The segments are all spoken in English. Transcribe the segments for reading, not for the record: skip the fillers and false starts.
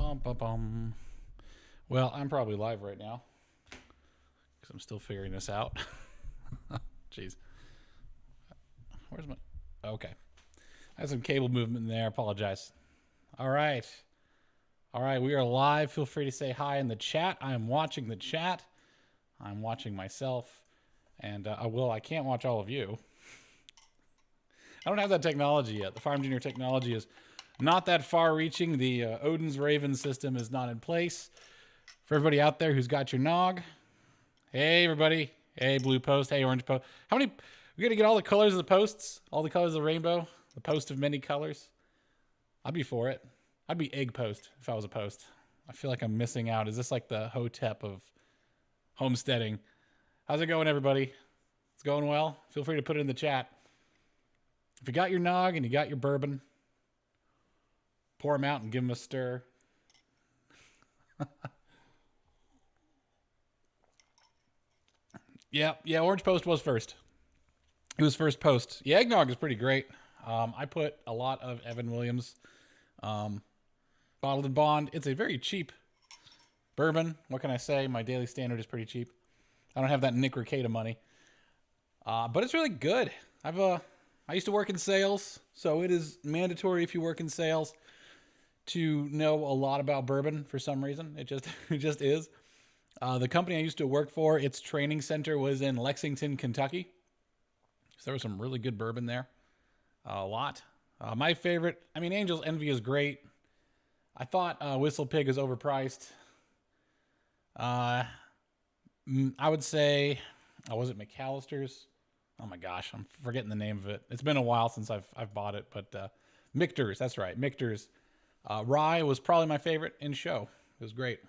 Bum, bum, bum. Well, I'm probably live right now because I'm still figuring this out. Jeez. Where's my... Okay. I have some cable movement in there. I apologize. All right. All right, we are live. Feel free to say hi in the chat. I am watching the chat. I'm watching myself. And I can't watch all of you. I don't have that technology yet. The Farm Junior technology is not that far-reaching. The Odin's Raven system is not in place. For everybody out there who's got your nog, hey, everybody. Hey, blue post. Hey, orange post. How many... We got to get all the colors of the posts? All the colors of the rainbow? The post of many colors? I'd be for it. I'd be egg post if I was a post. I feel like I'm missing out. Is this like the Hotep of homesteading? How's it going, everybody? It's going well? Feel free to put it in the chat. If you got your nog and you got your bourbon, pour them out and give them a stir. Yeah, Orange Post was first. It was first post. Yeah, eggnog is pretty great. I put a lot of Evan Williams bottled and bond. It's a very cheap bourbon. What can I say? My daily standard is pretty cheap. I don't have that Nick Ricada money. But it's really good. I used to work in sales, so it is mandatory if you work in sales to know a lot about bourbon for some reason. It just is. The company I used to work for, its training center was in Lexington, Kentucky. So there was some really good bourbon there. A lot. My favorite, Angel's Envy is great. I thought Whistle Pig is overpriced. I would say, was it McAllister's? Oh my gosh, I'm forgetting the name of it. It's been a while since I've bought it, but Michter's, that's right, Michter's. Rye was probably my favorite in show. It was great.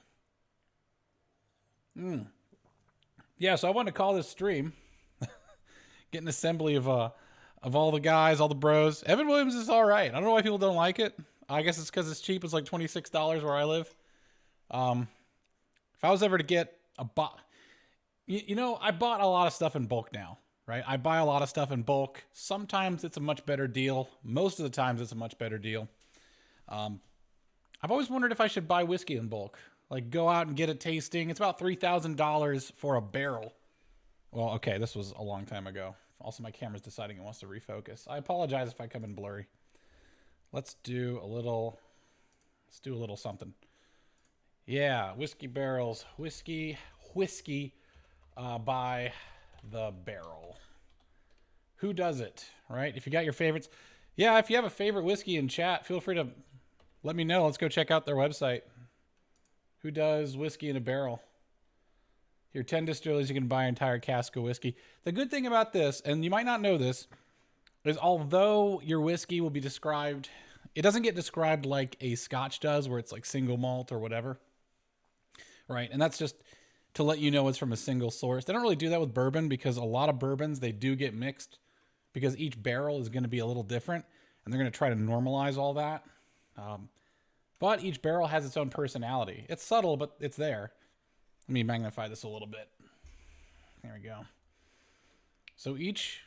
Yeah, so I wanted to call this stream. Get an assembly of all the guys, all the bros. Evan Williams is all right. I don't know why people don't like it. I guess it's because it's cheap. It's like $26 where I live. If I was ever to get a I bought a lot of stuff in bulk now, right? I buy a lot of stuff in bulk. Sometimes it's a much better deal. Most of the times it's a much better deal. I've always wondered if I should buy whiskey in bulk. Like go out and get a tasting. It's about $3,000 for a barrel. Well, okay, this was a long time ago. Also, my camera's deciding it wants to refocus. I apologize if I come in blurry. Let's do a little something. Yeah, whiskey barrels. Whiskey by the barrel. Who does it, right? If you got your favorites. Yeah, if you have a favorite whiskey in chat, feel free to let me know. Let's go check out their website. Who does whiskey in a barrel? Here, 10 distilleries, you can buy an entire cask of whiskey. The good thing about this, and you might not know this, is although your whiskey will be described, it doesn't get described like a Scotch does, where it's like single malt or whatever. Right, and that's just to let you know it's from a single source. They don't really do that with bourbon because a lot of bourbons, they do get mixed because each barrel is going to be a little different, and they're going to try to normalize all that. But each barrel has its own personality. It's subtle, but it's there. Let me magnify this a little bit. There we go. So each,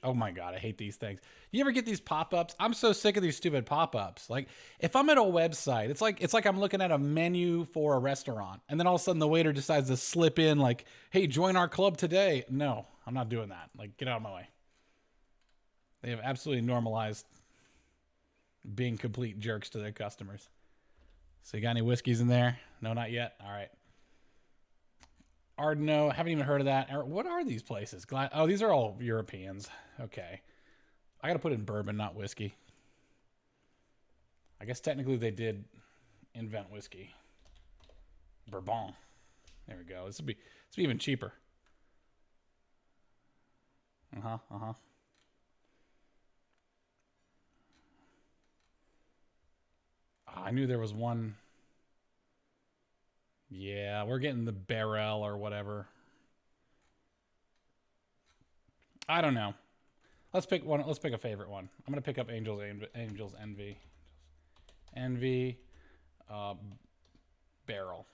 oh my God, I hate these things. You ever get these pop-ups? I'm so sick of these stupid pop-ups. Like if I'm at a website, it's like I'm looking at a menu for a restaurant and then all of a sudden the waiter decides to slip in like, hey, join our club today. No, I'm not doing that. Like get out of my way. They have absolutely normalized being complete jerks to their customers. So you got any whiskeys in there? No, not yet. All right. Ardno, haven't even heard of that. What are these places? Oh, these are all Europeans. Okay. I got to put in bourbon, not whiskey. I guess technically they did invent whiskey. Bourbon. There we go. This will be even cheaper. I knew there was one. Yeah, we're getting the barrel or whatever. I don't know. Let's pick one. Let's pick a favorite one. I'm gonna pick up Angel's Envy. Barrel.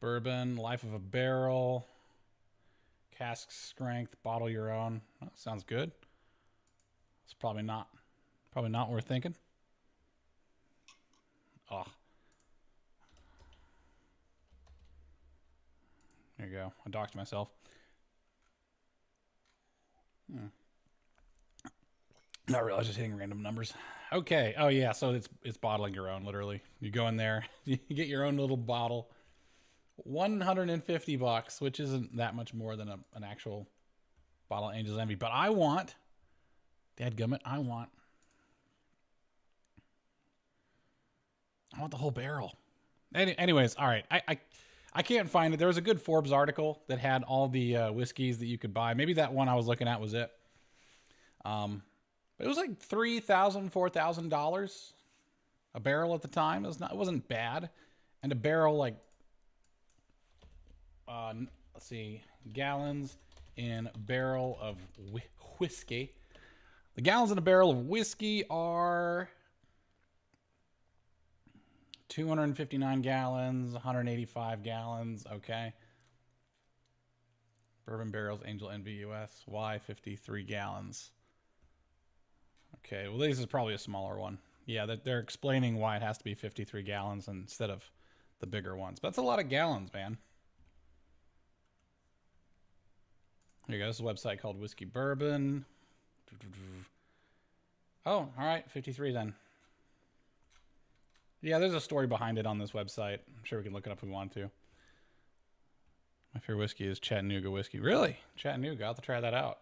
Bourbon, Life of a Barrel. Cask strength, bottle your own. Oh, sounds good. It's probably not worth thinking. Oh. There you go. I doxed myself. Not really. I was just hitting random numbers. Okay. Oh yeah. So it's bottling your own. Literally, you go in there, you get your own little bottle. $150, which isn't that much more than an actual bottle of Angel's Envy. But I want, dadgummit, I want the whole barrel. Anyways, all right. I can't find it. There was a good Forbes article that had all the whiskeys that you could buy. Maybe that one I was looking at was it. But it was like $3,000, $4,000 a barrel at the time. It wasn't bad, and a barrel like let's see, gallons in barrel of whiskey. The gallons in a barrel of whiskey are 259 gallons, 185 gallons. Okay. Bourbon barrels, Angel Envy US, Y 53 gallons. Okay, well, this is probably a smaller one. Yeah, they're explaining why it has to be 53 gallons instead of the bigger ones. But that's a lot of gallons, man. Here you go. This is a website called Whiskey Bourbon. Oh, all right. 53 then. Yeah, there's a story behind it on this website. I'm sure we can look it up if we want to. My favorite whiskey is Chattanooga whiskey. Really? Chattanooga. I'll have to try that out.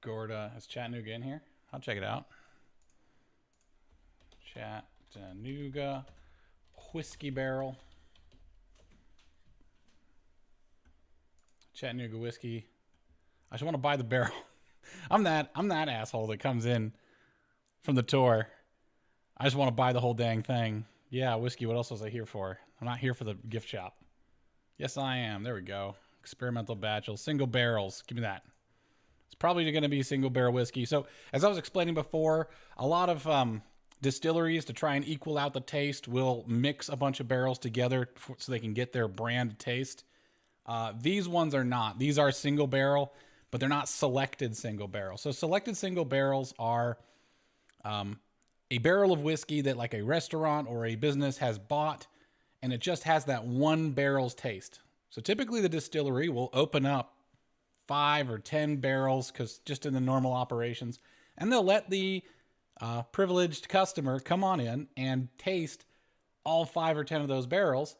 Gorda. Is Chattanooga in here? I'll check it out. Chattanooga whiskey barrel. Chattanooga whiskey. I just want to buy the barrel. I'm that asshole that comes in from the tour. I just want to buy the whole dang thing. Yeah, whiskey. What else was I here for? I'm not here for the gift shop. Yes, I am. There we go. Experimental batches, single barrels. Give me that. It's probably going to be single barrel whiskey. So, as I was explaining before, a lot of distilleries, to try and equal out the taste, will mix a bunch of barrels together so they can get their brand taste. These ones are not. These are single barrel, but they're not selected single barrel. So selected single barrels are a barrel of whiskey that like a restaurant or a business has bought, and it just has that one barrel's taste. So typically the distillery will open up 5 or 10 barrels, because just in the normal operations, and they'll let the privileged customer come on in and taste all 5 or 10 of those barrels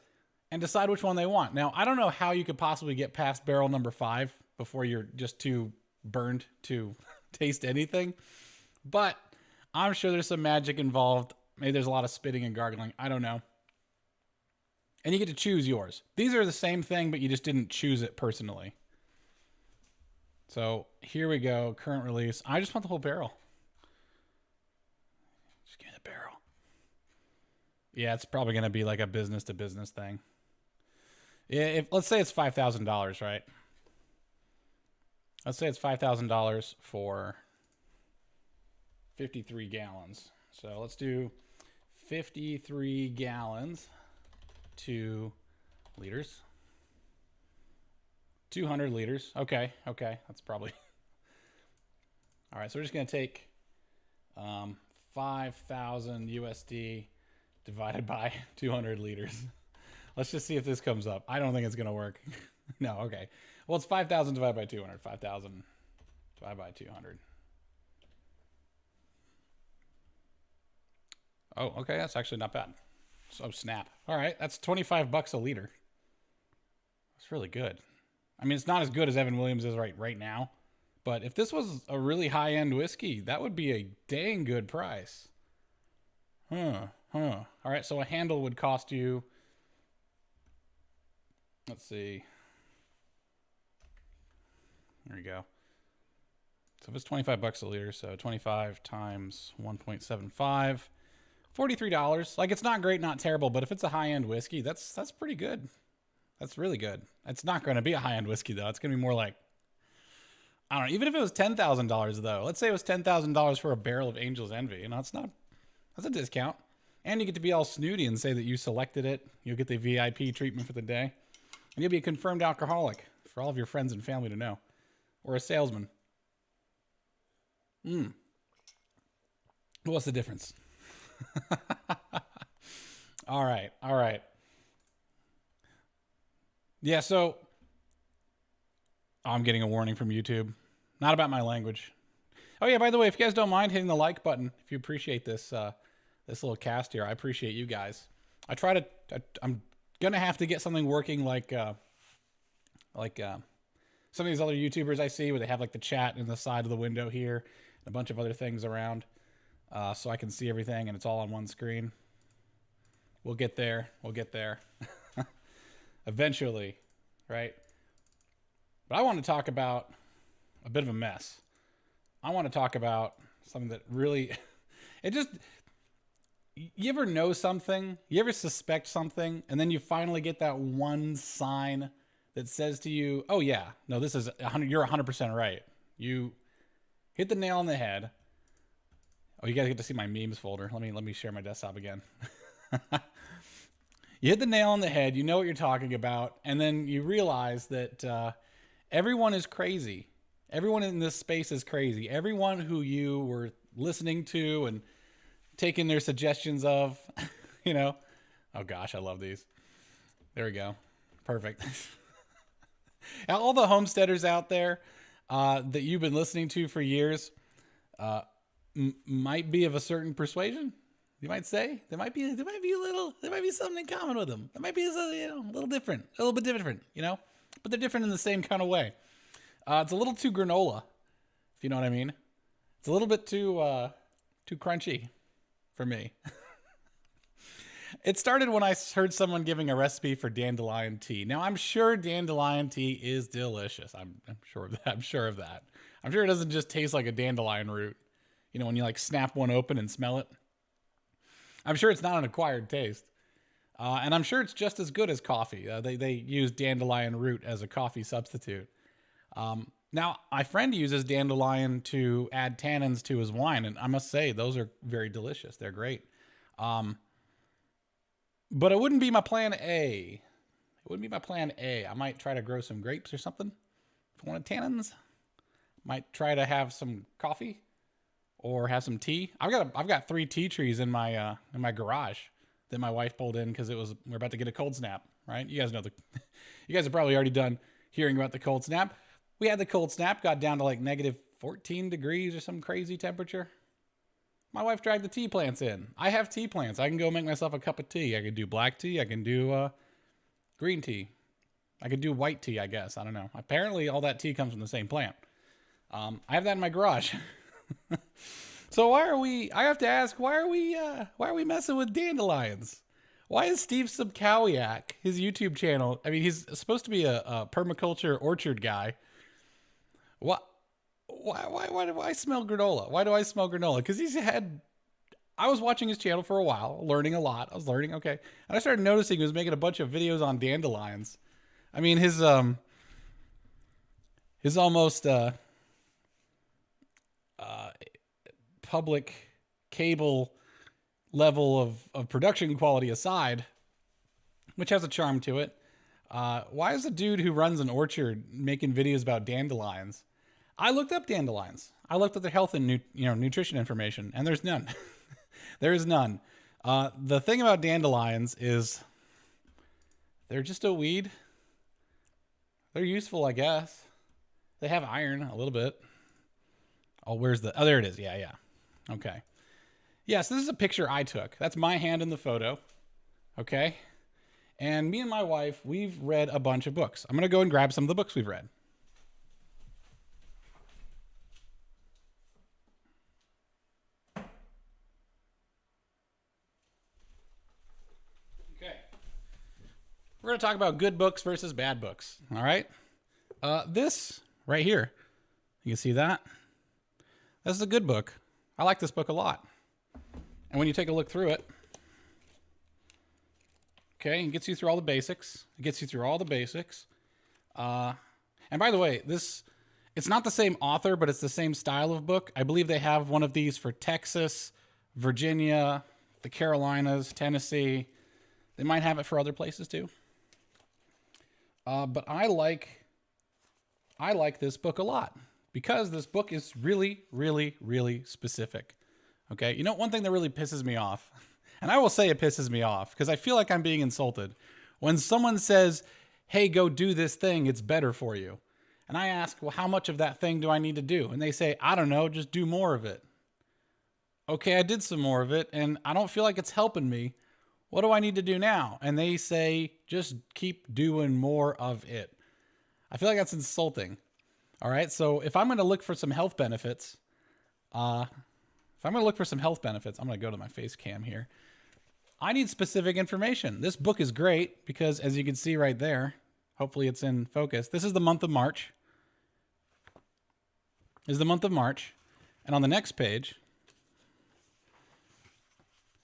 and decide which one they want. Now, I don't know how you could possibly get past barrel number 5 before you're just too burned to taste anything. But I'm sure there's some magic involved. Maybe there's a lot of spitting and gargling. I don't know. And you get to choose yours. These are the same thing, but you just didn't choose it personally. So here we go. Current release. I just want the whole barrel. Just give me the barrel. Yeah, it's probably going to be like a business to business thing. If let's say it's $5,000, right? Let's say it's $5,000 for 53 gallons. So let's do 53 gallons, 2 liters, 200 liters. Okay, that's probably. All right, so we're just gonna take 5,000 USD divided by 200 liters. Let's just see if this comes up. I don't think it's gonna work. No, okay. Well, it's 5,000 divided by 200. 5,000 divided by 200. Oh, okay. That's actually not bad. So snap. All right. That's $25 a liter. That's really good. I mean, it's not as good as Evan Williams is right now, but if this was a really high-end whiskey, that would be a dang good price. All right. So a handle would cost you, let's see. There you go. So if it's $25 a liter, so 25 times 1.75, $43. Like, it's not great, not terrible, but if it's a high-end whiskey, that's pretty good. That's really good. It's not going to be a high-end whiskey, though. It's going to be more like, I don't know, even if it was $10,000, though. Let's say it was $10,000 for a barrel of Angel's Envy. You know, that's a discount. And you get to be all snooty and say that you selected it. You'll get the VIP treatment for the day. And you'll be a confirmed alcoholic for all of your friends and family to know. Or a salesman. What's the difference? All right. All right. Yeah, so I'm getting a warning from YouTube. Not about my language. Oh yeah, by the way, if you guys don't mind hitting the like button, if you appreciate this this little cast here, I appreciate you guys. I'm gonna have to get something working like some of these other YouTubers I see where they have like the chat in the side of the window here and a bunch of other things around, so I can see everything and it's all on one screen. We'll get there. We'll get there. Eventually, right? But I want to talk about a bit of a mess. I want to talk about something that really, you ever know something, you ever suspect something, and then you finally get that one sign that says to you, oh yeah, no, this is 100, you're 100% right. You hit the nail on the head. Oh, you guys get to see my memes folder. Let me share my desktop again. You hit the nail on the head, you know what you're talking about, and then you realize that everyone is crazy. Everyone in this space is crazy. Everyone who you were listening to and taking their suggestions of, you know. Oh gosh, I love these. There we go. Perfect. All the homesteaders out there that you've been listening to for years might be of a certain persuasion. You might say there might be something in common with them. There might be a little different, a little bit different, you know, but they're different in the same kind of way. It's a little too granola, if you know what I mean. It's a little bit too crunchy for me. It started when I heard someone giving a recipe for dandelion tea. Now I'm sure dandelion tea is delicious. I'm sure of that. I'm sure of that. I'm sure it doesn't just taste like a dandelion root. You know, when you like snap one open and smell it. I'm sure it's not an acquired taste. And I'm sure it's just as good as coffee. They use dandelion root as a coffee substitute. Now, my friend uses dandelion to add tannins to his wine, and I must say, those are very delicious. They're great. But it wouldn't be my plan A. It wouldn't be my plan A. I might try to grow some grapes or something if I wanted tannins. Might try to have some coffee or have some tea. I've got 3 tea trees in my garage that my wife pulled in because we're about to get a cold snap, right? You guys know you guys are probably already done hearing about the cold snap. We had the cold snap, got down to like negative 14 degrees or some crazy temperature. My wife dragged the tea plants in. I have tea plants. I can go make myself a cup of tea. I can do black tea. I can do green tea. I could do white tea, I guess. I don't know. Apparently, all that tea comes from the same plant. I have that in my garage. So I have to ask, why are we messing with dandelions? Why is Steve Subkowiak, his YouTube channel, I mean, he's supposed to be a permaculture orchard guy. Why do I smell granola? Why do I smell granola? Because I was watching his channel for a while, learning a lot. I was learning, okay. And I started noticing he was making a bunch of videos on dandelions. I mean, his almost public cable level of production quality aside, which has a charm to it. Why is a dude who runs an orchard making videos about dandelions? I looked up dandelions. I looked at their health and nutrition information, and there's none. There is none. The thing about dandelions is they're just a weed. They're useful, I guess. They have iron a little bit. Oh, there it is. Yeah. Okay. Yes, this is a picture I took. That's my hand in the photo. Okay. And me and my wife, we've read a bunch of books. I'm going to go and grab some of the books we've read. Okay. We're going to talk about good books versus bad books. All right. This right here, you can see that. This is a good book. I like this book a lot. And when you take a look through it, okay, it gets you through all the basics. And by the way, it's not the same author, but it's the same style of book. I believe they have one of these for Texas, Virginia, the Carolinas, Tennessee. They might have it for other places too. But I like I like this book a lot because this book is really, really, really specific. Okay. You know, one thing that really pisses me off, and I will say it pisses me off because I feel like I'm being insulted when someone says, hey, go do this thing. It's better for you. And I ask, well, how much of that thing do I need to do? And they say, I don't know, just do more of it. Okay, I did some more of it and I don't feel like it's helping me. What do I need to do now? And they say, just keep doing more of it. I feel like that's insulting. All right, so if I'm going to look for some health benefits, I'm going to go to my face cam here. I need specific information. This book is great because as you can see right there, hopefully it's in focus. This is the month of March. And on the next page,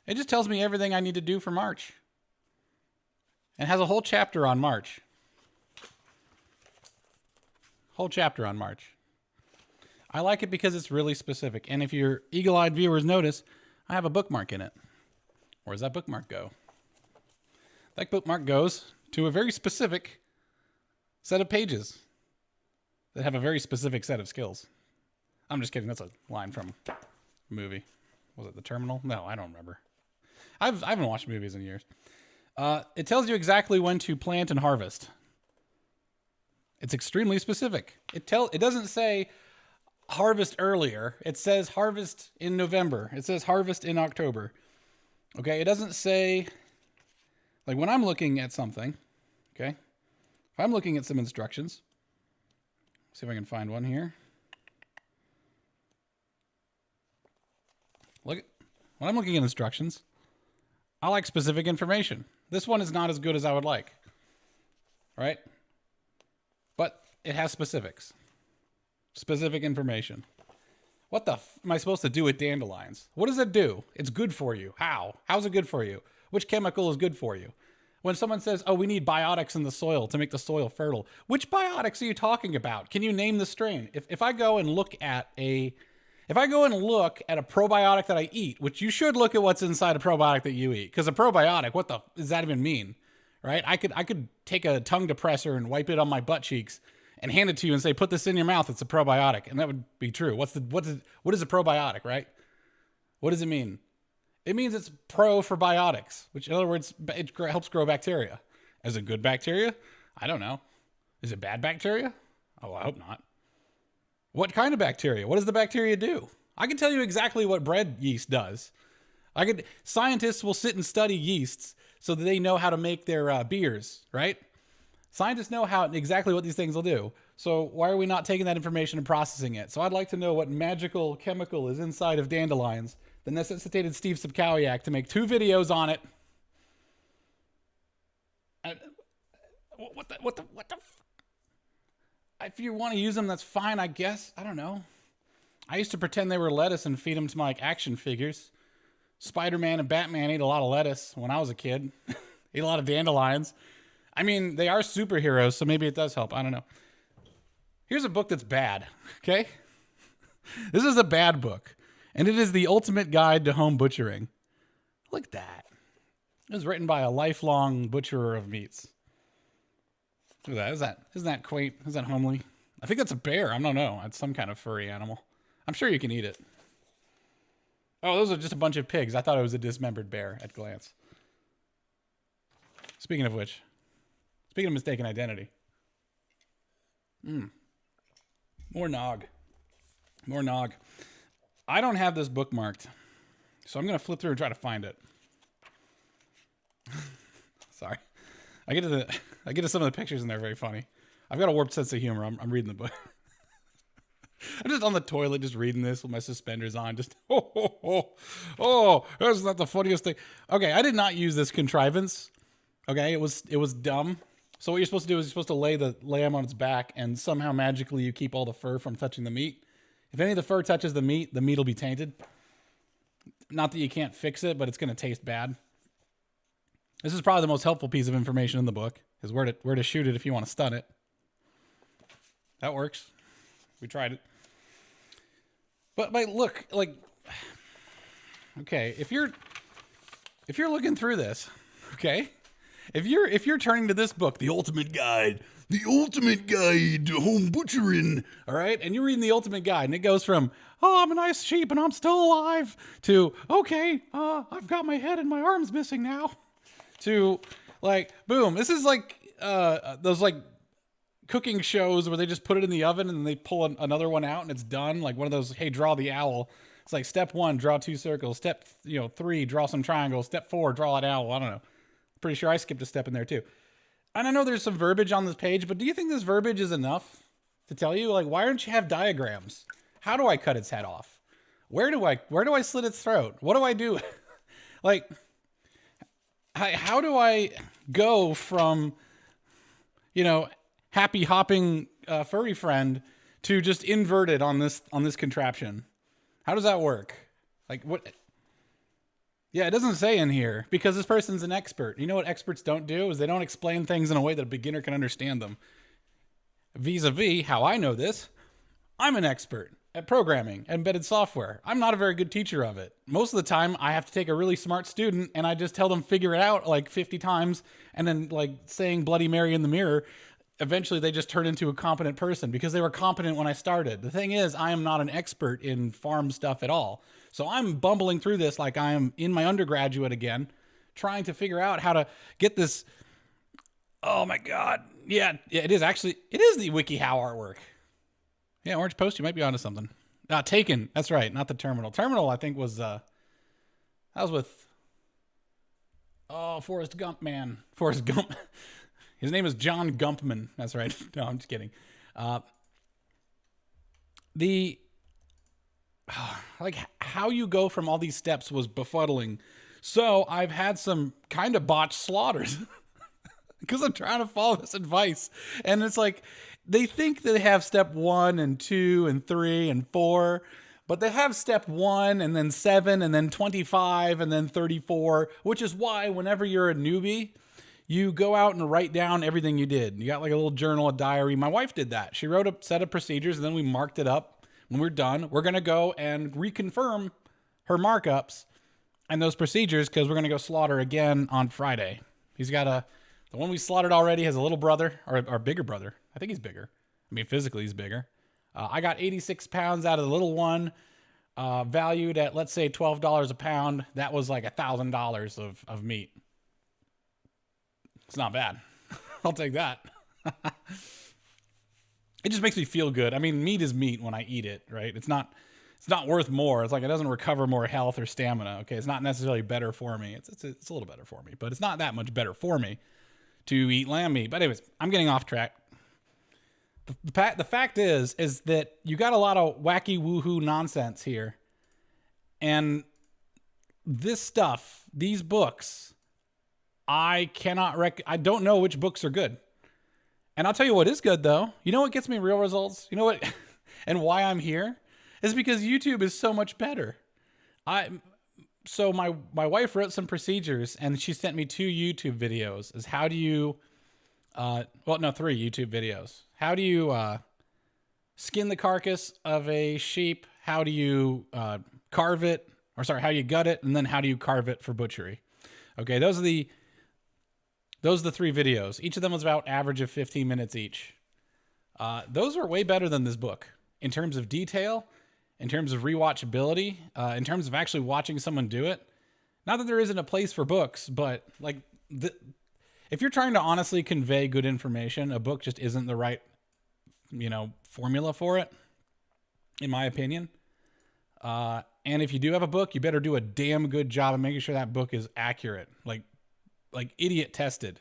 it just tells me everything I need to do for March. And has a whole chapter on March. I like it because it's really specific. And if your eagle-eyed viewers notice, I have a bookmark in it. Where does that bookmark go? That bookmark goes to a very specific set of pages that have a very specific set of skills. I'm just kidding. That's a line from a movie. Was it The Terminal? No, I don't remember. I haven't watched movies in years. It tells you exactly when to plant and harvest. It's extremely specific. It doesn't say harvest earlier. It says harvest in November. It says harvest in October. Okay, it doesn't say, like when I'm looking at something, okay, if I'm looking at some instructions, see if I can find one here. When I'm looking at instructions, I like specific information. This one is not as good as I would like, right? But it has specifics, specific information. What the am I supposed to do with dandelions? What does it do? It's good for you. How? How's it good for you? Which chemical is good for you? When someone says, oh, we need biotics in the soil to make the soil fertile, which biotics are you talking about? Can you name the strain? If I go and look at a probiotic that I eat, which you should look at what's inside a probiotic that you eat, because a probiotic, what the does that even mean? Right? I could take a tongue depressor and wipe it on my butt cheeks and hand it to you and say, put this in your mouth. It's a probiotic. And that would be true. What is a probiotic, right? What does it mean? It means it's pro for biotics, which in other words, it helps grow bacteria. Is it good bacteria? I don't know. Is it bad bacteria? Oh, I hope not. What kind of bacteria? What does the bacteria do? I can tell you exactly what bread yeast does. Scientists will sit and study yeasts so that they know how to make their beers, right? Scientists know exactly what these things will do. So why are we not taking that information and processing it? So I'd like to know what magical chemical is inside of dandelions that necessitated Steve Sapkowiak to make 2 videos on it. What the if you want to use them, that's fine, I guess. I don't know. I used to pretend they were lettuce and feed them to my action figures. Spider-Man and Batman ate a lot of lettuce when I was a kid. Ate a lot of dandelions. I mean, they are superheroes, so maybe it does help. I don't know. Here's a book that's bad, okay? This is a bad book, and it is The Ultimate Guide to Home Butchering. Look at that. It was written by a lifelong butcherer of meats. Look at that. Isn't that quaint? Isn't that homely? I think that's a bear. I don't know. It's some kind of furry animal. I'm sure you can eat it. Oh, those are just a bunch of pigs. I thought it was a dismembered bear at glance. Speaking of which, speaking of mistaken identity. More nog. I don't have this bookmarked, so I'm going to flip through and try to find it. Sorry. I get to some of the pictures and they're very funny. I've got a warped sense of humor. I'm reading the book. I'm just on the toilet just reading this with my suspenders on. Just, that's not the funniest thing. Okay, I did not use this contrivance. Okay, it was dumb. So what you're supposed to do is you're supposed to lay the lamb on its back and somehow magically you keep all the fur from touching the meat. If any of the fur touches the meat will be tainted. Not that you can't fix it, but it's going to taste bad. This is probably the most helpful piece of information in the book, is where to shoot it if you want to stun it. That works. We tried it. But look, like, okay, if you're looking through this, okay, if you're turning to this book, The Ultimate Guide the ultimate guide to home butchering. All right. And you're reading the ultimate guide and it goes from, oh, I'm a nice sheep and I'm still alive to, okay, I've got my head and my arms missing now, to like, boom. This is like those like cooking shows where they just put it in the oven and they pull another one out and it's done. Like one of those, hey, draw the owl. It's like step 1, draw 2 circles. Step 3, draw some triangles. Step 4, draw an owl. I don't know. Pretty sure I skipped a step in there too. And I know there's some verbiage on this page, but do you think this verbiage is enough to tell you? Like, why don't you have diagrams? How do I cut its head off? Where do I slit its throat? What do I do? Like, how do I go from, happy hopping furry friend to just inverted on this contraption? How does that work? Like what? Yeah, it doesn't say in here because this person's an expert. You know what experts don't do is they don't explain things in a way that a beginner can understand them. Vis-a-vis how I know this, I'm an expert at programming, embedded software. I'm not a very good teacher of it. Most of the time I have to take a really smart student and I just tell them figure it out like 50 times and then like saying Bloody Mary in the mirror. Eventually they just turn into a competent person because they were competent when I started. The thing is, I am not an expert in farm stuff at all. So I'm bumbling through this like I am in my undergraduate again, trying to figure out how to get this. Oh my God. Yeah, it is the WikiHow artwork. Yeah, Orange Post, you might be onto something. Taken. That's right. Not the Terminal. Terminal, I think was, that was with, Forrest Gump, man. Forrest Gump. His name is John Gumpman. That's right. No, I'm just kidding. Like how you go from all these steps was befuddling. So I've had some kind of botched slaughters because I'm trying to follow this advice. And it's like, they think that they have step 1 and 2 and 3 and 4, but they have step 1 and then 7 and then 25 and then 34, which is why whenever you're a newbie, you go out and write down everything you did. You got like a little journal, a diary. My wife did that. She wrote a set of procedures and then we marked it up. When we're done, we're going to go and reconfirm her markups and those procedures because we're going to go slaughter again on Friday. He's got the one we slaughtered already has a little brother or bigger brother. I think he's bigger. I mean, physically he's bigger. I got 86 pounds out of the little one, valued at, let's say, $12 a pound. That was like $1,000 of meat. It's not bad. I'll take that. It just makes me feel good. I mean, meat is meat when I eat it, right? It's not worth more. It's like it doesn't recover more health or stamina. Okay, it's not necessarily better for me. It's a little better for me, but it's not that much better for me to eat lamb meat. But anyways, I'm getting off track. The fact is that you got a lot of wacky woohoo nonsense here, and this stuff, these books, I don't know which books are good. And I'll tell you what is good, though. You know what gets me real results? You know what? And why I'm here is because YouTube is so much better. So my wife wrote some procedures, and she sent me 2 YouTube videos. Is how do you, 3 YouTube videos. How do you skin the carcass of a sheep? How do you carve it? How do you gut it? And then how do you carve it for butchery? Okay, those are the 3 videos. Each of them was about average of 15 minutes each. Those are way better than this book in terms of detail, in terms of rewatchability, in terms of actually watching someone do it. Not that there isn't a place for books, but like if you're trying to honestly convey good information, a book just isn't the right, formula for it, in my opinion. And if you do have a book, you better do a damn good job of making sure that book is accurate. Like idiot tested.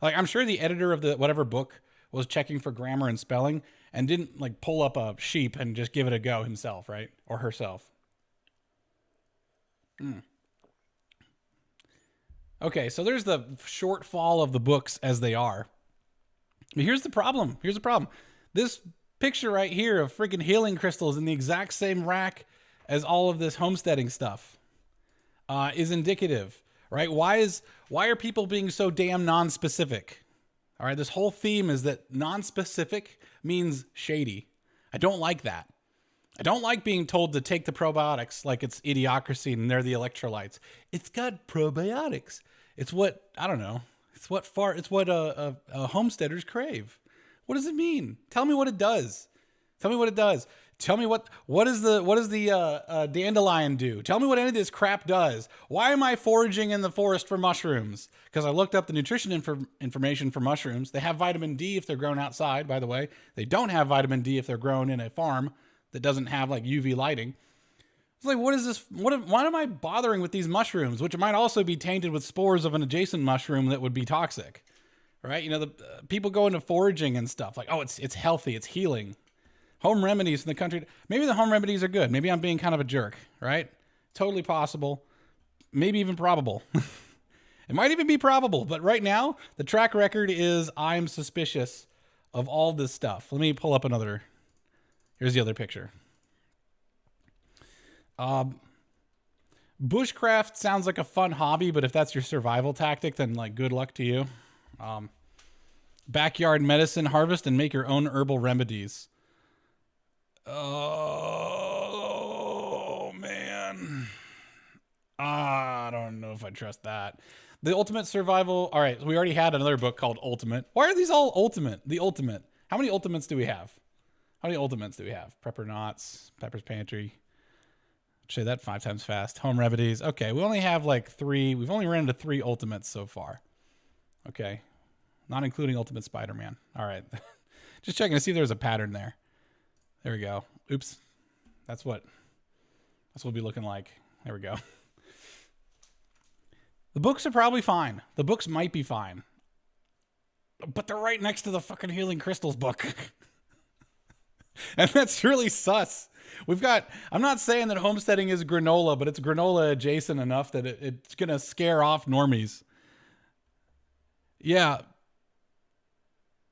Like I'm sure the editor of the whatever book was checking for grammar and spelling and didn't like pull up a sheep and just give it a go himself, right? Or herself. Okay, so there's the shortfall of the books as they are. But here's the problem. This picture right here of freaking healing crystals in the exact same rack as all of this homesteading stuff is indicative, right? Why are people being so damn non-specific? All right, this whole theme is that non-specific means shady. I don't like that. I don't like being told to take the probiotics like it's idiocracy and they're the electrolytes. It's got probiotics. It's what, I don't know. It's what homesteaders crave. What does it mean? Tell me what it does. Tell me what it does. Tell me what does the dandelion do? Tell me what any of this crap does. Why am I foraging in the forest for mushrooms? Because I looked up the nutrition information for mushrooms. They have vitamin D if they're grown outside, by the way. They don't have vitamin D if they're grown in a farm that doesn't have like UV lighting. It's like, what is this? Why am I bothering with these mushrooms, which might also be tainted with spores of an adjacent mushroom that would be toxic, right? You know, the people go into foraging and stuff like, oh, it's healthy, it's healing. Home remedies in the country. Maybe the home remedies are good. Maybe I'm being kind of a jerk, right? Totally possible. Maybe even probable. It might even be probable. But right now, the track record is I'm suspicious of all this stuff. Let me pull up another. Here's the other picture. Bushcraft sounds like a fun hobby, but if that's your survival tactic, then like good luck to you. Backyard medicine, harvest and make your own herbal remedies. Oh, man. I don't know if I trust that. The Ultimate Survival. All right, we already had another book called Ultimate. Why are these all Ultimate? The Ultimate. How many Ultimates do we have? Prepper Knots, Pepper's Pantry. Say that 5 times fast. Home remedies. Okay, we only have like 3. We've only ran into 3 Ultimates so far. Okay. Not including Ultimate Spider-Man. All right. Just checking to see if there's a pattern there. There we go. Oops. That's what it'll be looking like. There we go. The books are probably fine. The books might be fine. But they're right next to the fucking Healing Crystals book. And that's really sus. I'm not saying that homesteading is granola, but it's granola adjacent enough that it's going to scare off normies. Yeah.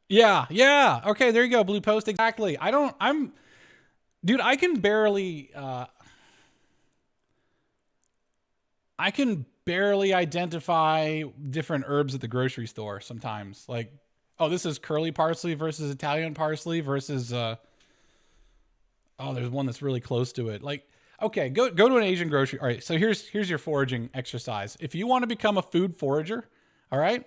Okay, there you go. Blue Post. Exactly. Dude, I can barely identify different herbs at the grocery store sometimes. Like, oh, this is curly parsley versus Italian parsley versus, there's one that's really close to it. Like, okay, go to an Asian grocery. All right, so here's your foraging exercise. If you want to become a food forager, all right,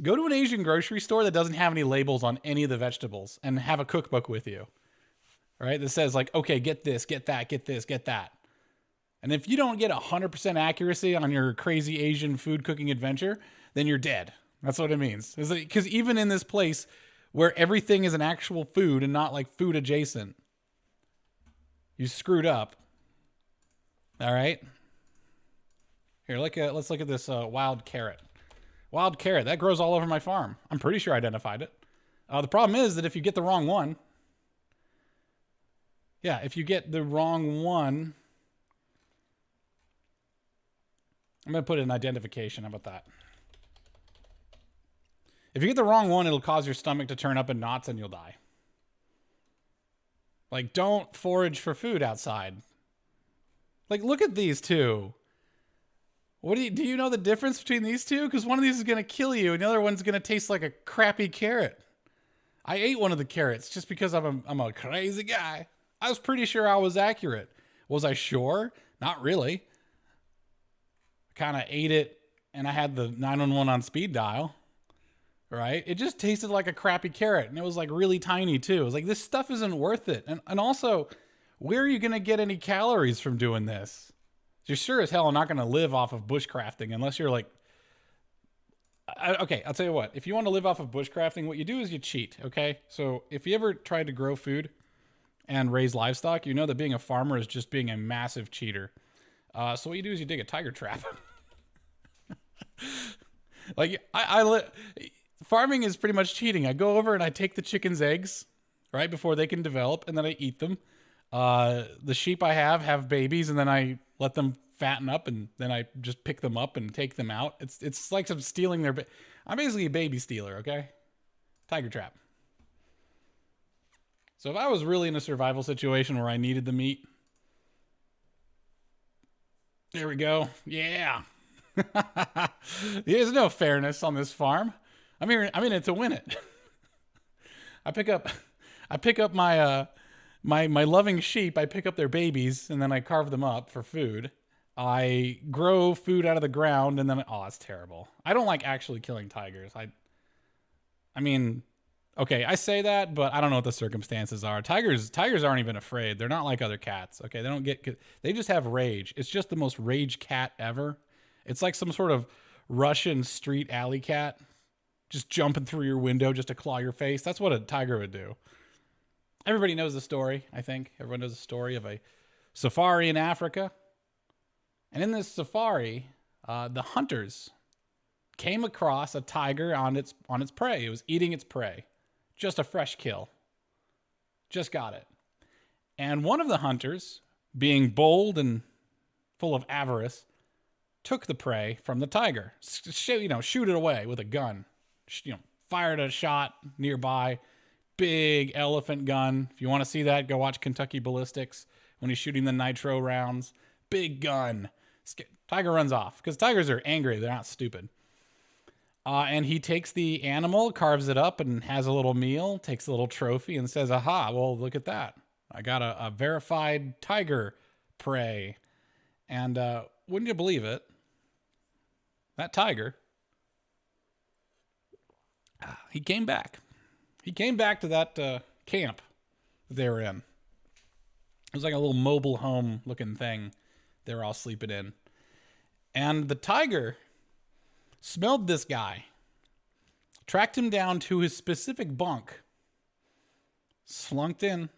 go to an Asian grocery store that doesn't have any labels on any of the vegetables and have a cookbook with you. All right, that says like, okay, get this, get that, get this, get that. And if you don't get 100% accuracy on your crazy Asian food cooking adventure, then you're dead. That's what it means. Because even in this place where everything is an actual food and not like food adjacent, you screwed up. All right. Here, let's look at this wild carrot. Wild carrot, that grows all over my farm. I'm pretty sure I identified it. The problem is that if you get the wrong one, if you get the wrong one, I'm going to put an identification. How about that? If you get the wrong one, it'll cause your stomach to turn up in knots and you'll die. Like, don't forage for food outside. Like, look at these two. Do you know the difference between these two? Because one of these is going to kill you and the other one's going to taste like a crappy carrot. I ate one of the carrots just because I'm a crazy guy. I was pretty sure I was accurate. Was I sure? Not really. Kind of ate it and I had the 911 on speed dial, right? It just tasted like a crappy carrot and it was like really tiny too. It was like, this stuff isn't worth it. And also, where are you going to get any calories from doing this? You're sure as hell not going to live off of bushcrafting unless you're like, okay, I'll tell you what, if you want to live off of bushcrafting, what you do is you cheat. Okay. So if you ever tried to grow food and raise livestock, you know that being a farmer is just being a massive cheater. So what you do is you dig a tiger trap. Like farming is pretty much cheating. I go over and I take the chicken's eggs right before they can develop, and then I eat them. The sheep I have babies, and then I let them fatten up, and then I just pick them up and take them out. It's like I'm stealing their. I'm basically a baby stealer. Okay, tiger trap. So if I was really in a survival situation where I needed the meat, there we go. Yeah. There's no fairness on this farm. I'm in it to win it. I pick up my my loving sheep. I pick up their babies and then I carve them up for food. I grow food out of the ground and then that's terrible. I don't like actually killing tigers. I mean, Okay, I say that, but I don't know what the circumstances are. Tigers aren't even afraid. They're not like other cats. Okay, they just have rage. It's just the most rage cat ever. It's like some sort of Russian street alley cat just jumping through your window just to claw your face. That's what a tiger would do. Everybody knows the story, I think. Everyone knows the story of a safari in Africa. And in this safari, the hunters came across a tiger on its prey. It was eating its prey. Just a fresh kill. Just got it. And one of the hunters, being bold and full of avarice, took the prey from the tiger. Shoot it away with a gun. Fired a shot nearby. Big elephant gun. If you want to see that, go watch Kentucky Ballistics when he's shooting the nitro rounds. Big gun. Tiger runs off because tigers are angry. They're not stupid. And he takes the animal, carves it up, and has a little meal, takes a little trophy, and says, aha, well, look at that. I got a verified tiger prey. And wouldn't you believe it? That tiger, he came back. He came back to that camp that they were in. It was like a little mobile home looking thing they were all sleeping in. And the tiger smelled this guy, tracked him down to his specific bunk, slinked.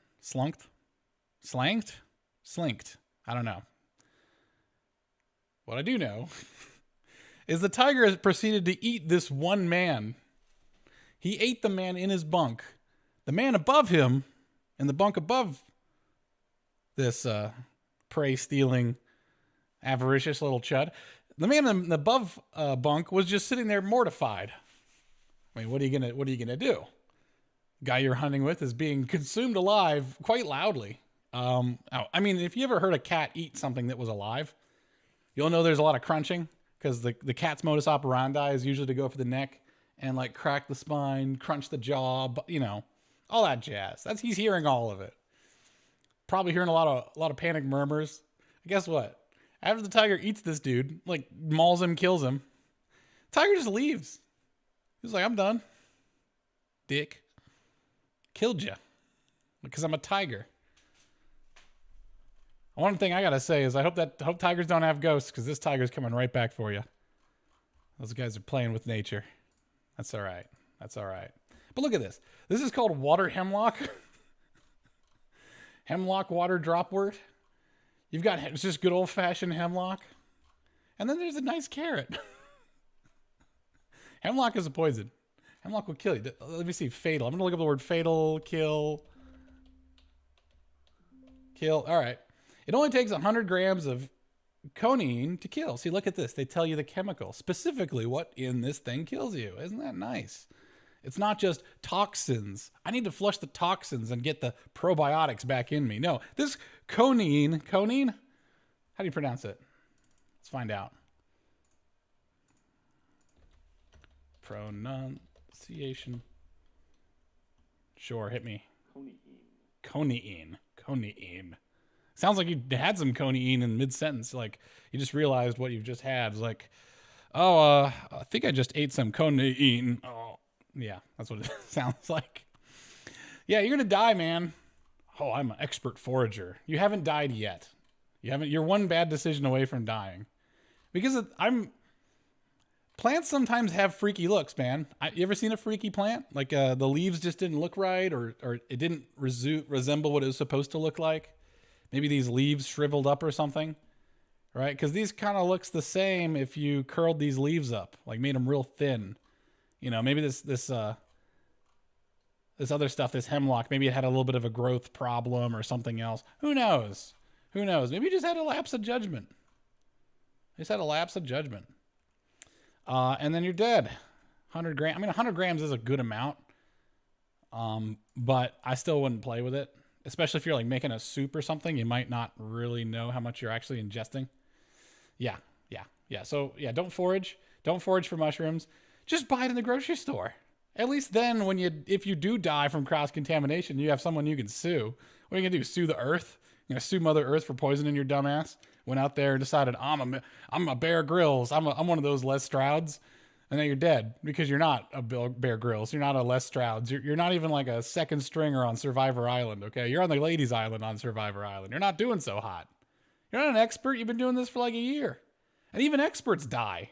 I don't know. What I do know is the tiger proceeded to eat this one man. He ate the man in his bunk. The man above him, in the bunk above this prey-stealing, avaricious little chud, the man in the above bunk was just sitting there mortified. I mean, what are you gonna do? The guy you're hunting with is being consumed alive quite loudly. I mean, if you ever heard a cat eat something that was alive, you'll know there's a lot of crunching because the cat's modus operandi is usually to go for the neck and like crack the spine, crunch the jaw, all that jazz. He's hearing all of it. Probably hearing a lot of panic murmurs. Guess what? After the tiger eats this dude, like mauls him, kills him, tiger just leaves. He's like, I'm done. Dick. Killed you. Because I'm a tiger. One thing I gotta say is I hope tigers don't have ghosts, because this tiger's coming right back for you. Those guys are playing with nature. That's all right. That's all right. But look at this. This is called water hemlock. Hemlock water dropwort. It's just good old-fashioned hemlock. And then there's a nice carrot. Hemlock is a poison. Hemlock will kill you. Let me see. Fatal. I'm going to look up the word fatal, kill. All right. It only takes 100 grams of coneine to kill. See, look at this. They tell you the chemical. Specifically what in this thing kills you. Isn't that nice? It's not just toxins. I need to flush the toxins and get the probiotics back in me. No, this coneine, how do you pronounce it? Let's find out. Pronunciation. Sure, hit me. Coneine. Sounds like you had some coneine in mid-sentence. Like you just realized what you've just had. It's like, I think I just ate some coneine. Oh. Yeah, that's what it sounds like. Yeah, you're going to die, man. Oh, I'm an expert forager. You haven't died yet. You're one bad decision away from dying. Because plants sometimes have freaky looks, man. You ever seen a freaky plant? Like the leaves just didn't look right or it didn't resemble what it was supposed to look like. Maybe these leaves shriveled up or something, right? Because these kind of looks the same if you curled these leaves up, like made them real thin. Maybe this other stuff, this hemlock, maybe it had a little bit of a growth problem or something else. Who knows? Maybe you just had a lapse of judgment. And then you're dead. 100 grams. I mean, 100 grams is a good amount. But I still wouldn't play with it. Especially if you're like making a soup or something, you might not really know how much you're actually ingesting. Yeah. So don't forage. Don't forage for mushrooms. Just buy it in the grocery store. At least then, if you do die from cross-contamination, you have someone you can sue. What are you gonna do? Sue the Earth? You're gonna sue Mother Earth for poisoning your dumbass? Went out there and decided I'm a Bear Grylls. I'm one of those Les Strouds. And then you're dead because you're not a Bear Grylls. You're not a Les Strouds. You're not even like a second stringer on Survivor Island, okay? You're on the ladies' island on Survivor Island. You're not doing so hot. You're not an expert. You've been doing this for like a year. And even experts die.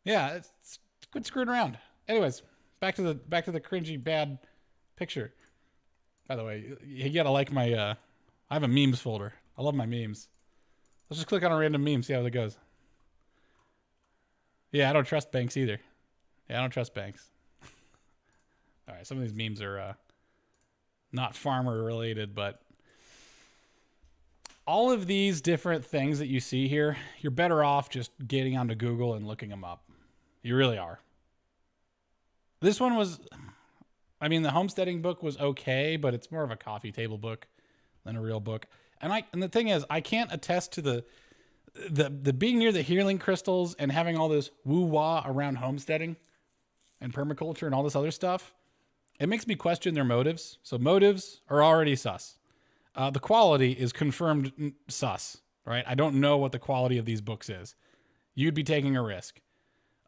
Yeah, it's quit screwing around. Anyways, back to the cringy bad picture. By the way, you gotta like my I have a memes folder. I love my memes. Let's just click on a random meme, see how it goes. Yeah, I don't trust banks either. Yeah, I don't trust banks. All right, some of these memes are not farmer related, but all of these different things that you see here, you're better off just getting onto Google and looking them up. You really are. This one was, I mean, the homesteading book was okay, but it's more of a coffee table book than a real book. And the thing is, I can't attest to the being near the healing crystals and having all this woo-wah around homesteading and permaculture and all this other stuff. It makes me question their motives. So motives are already sus. The quality is confirmed sus, right? I don't know what the quality of these books is. You'd be taking a risk.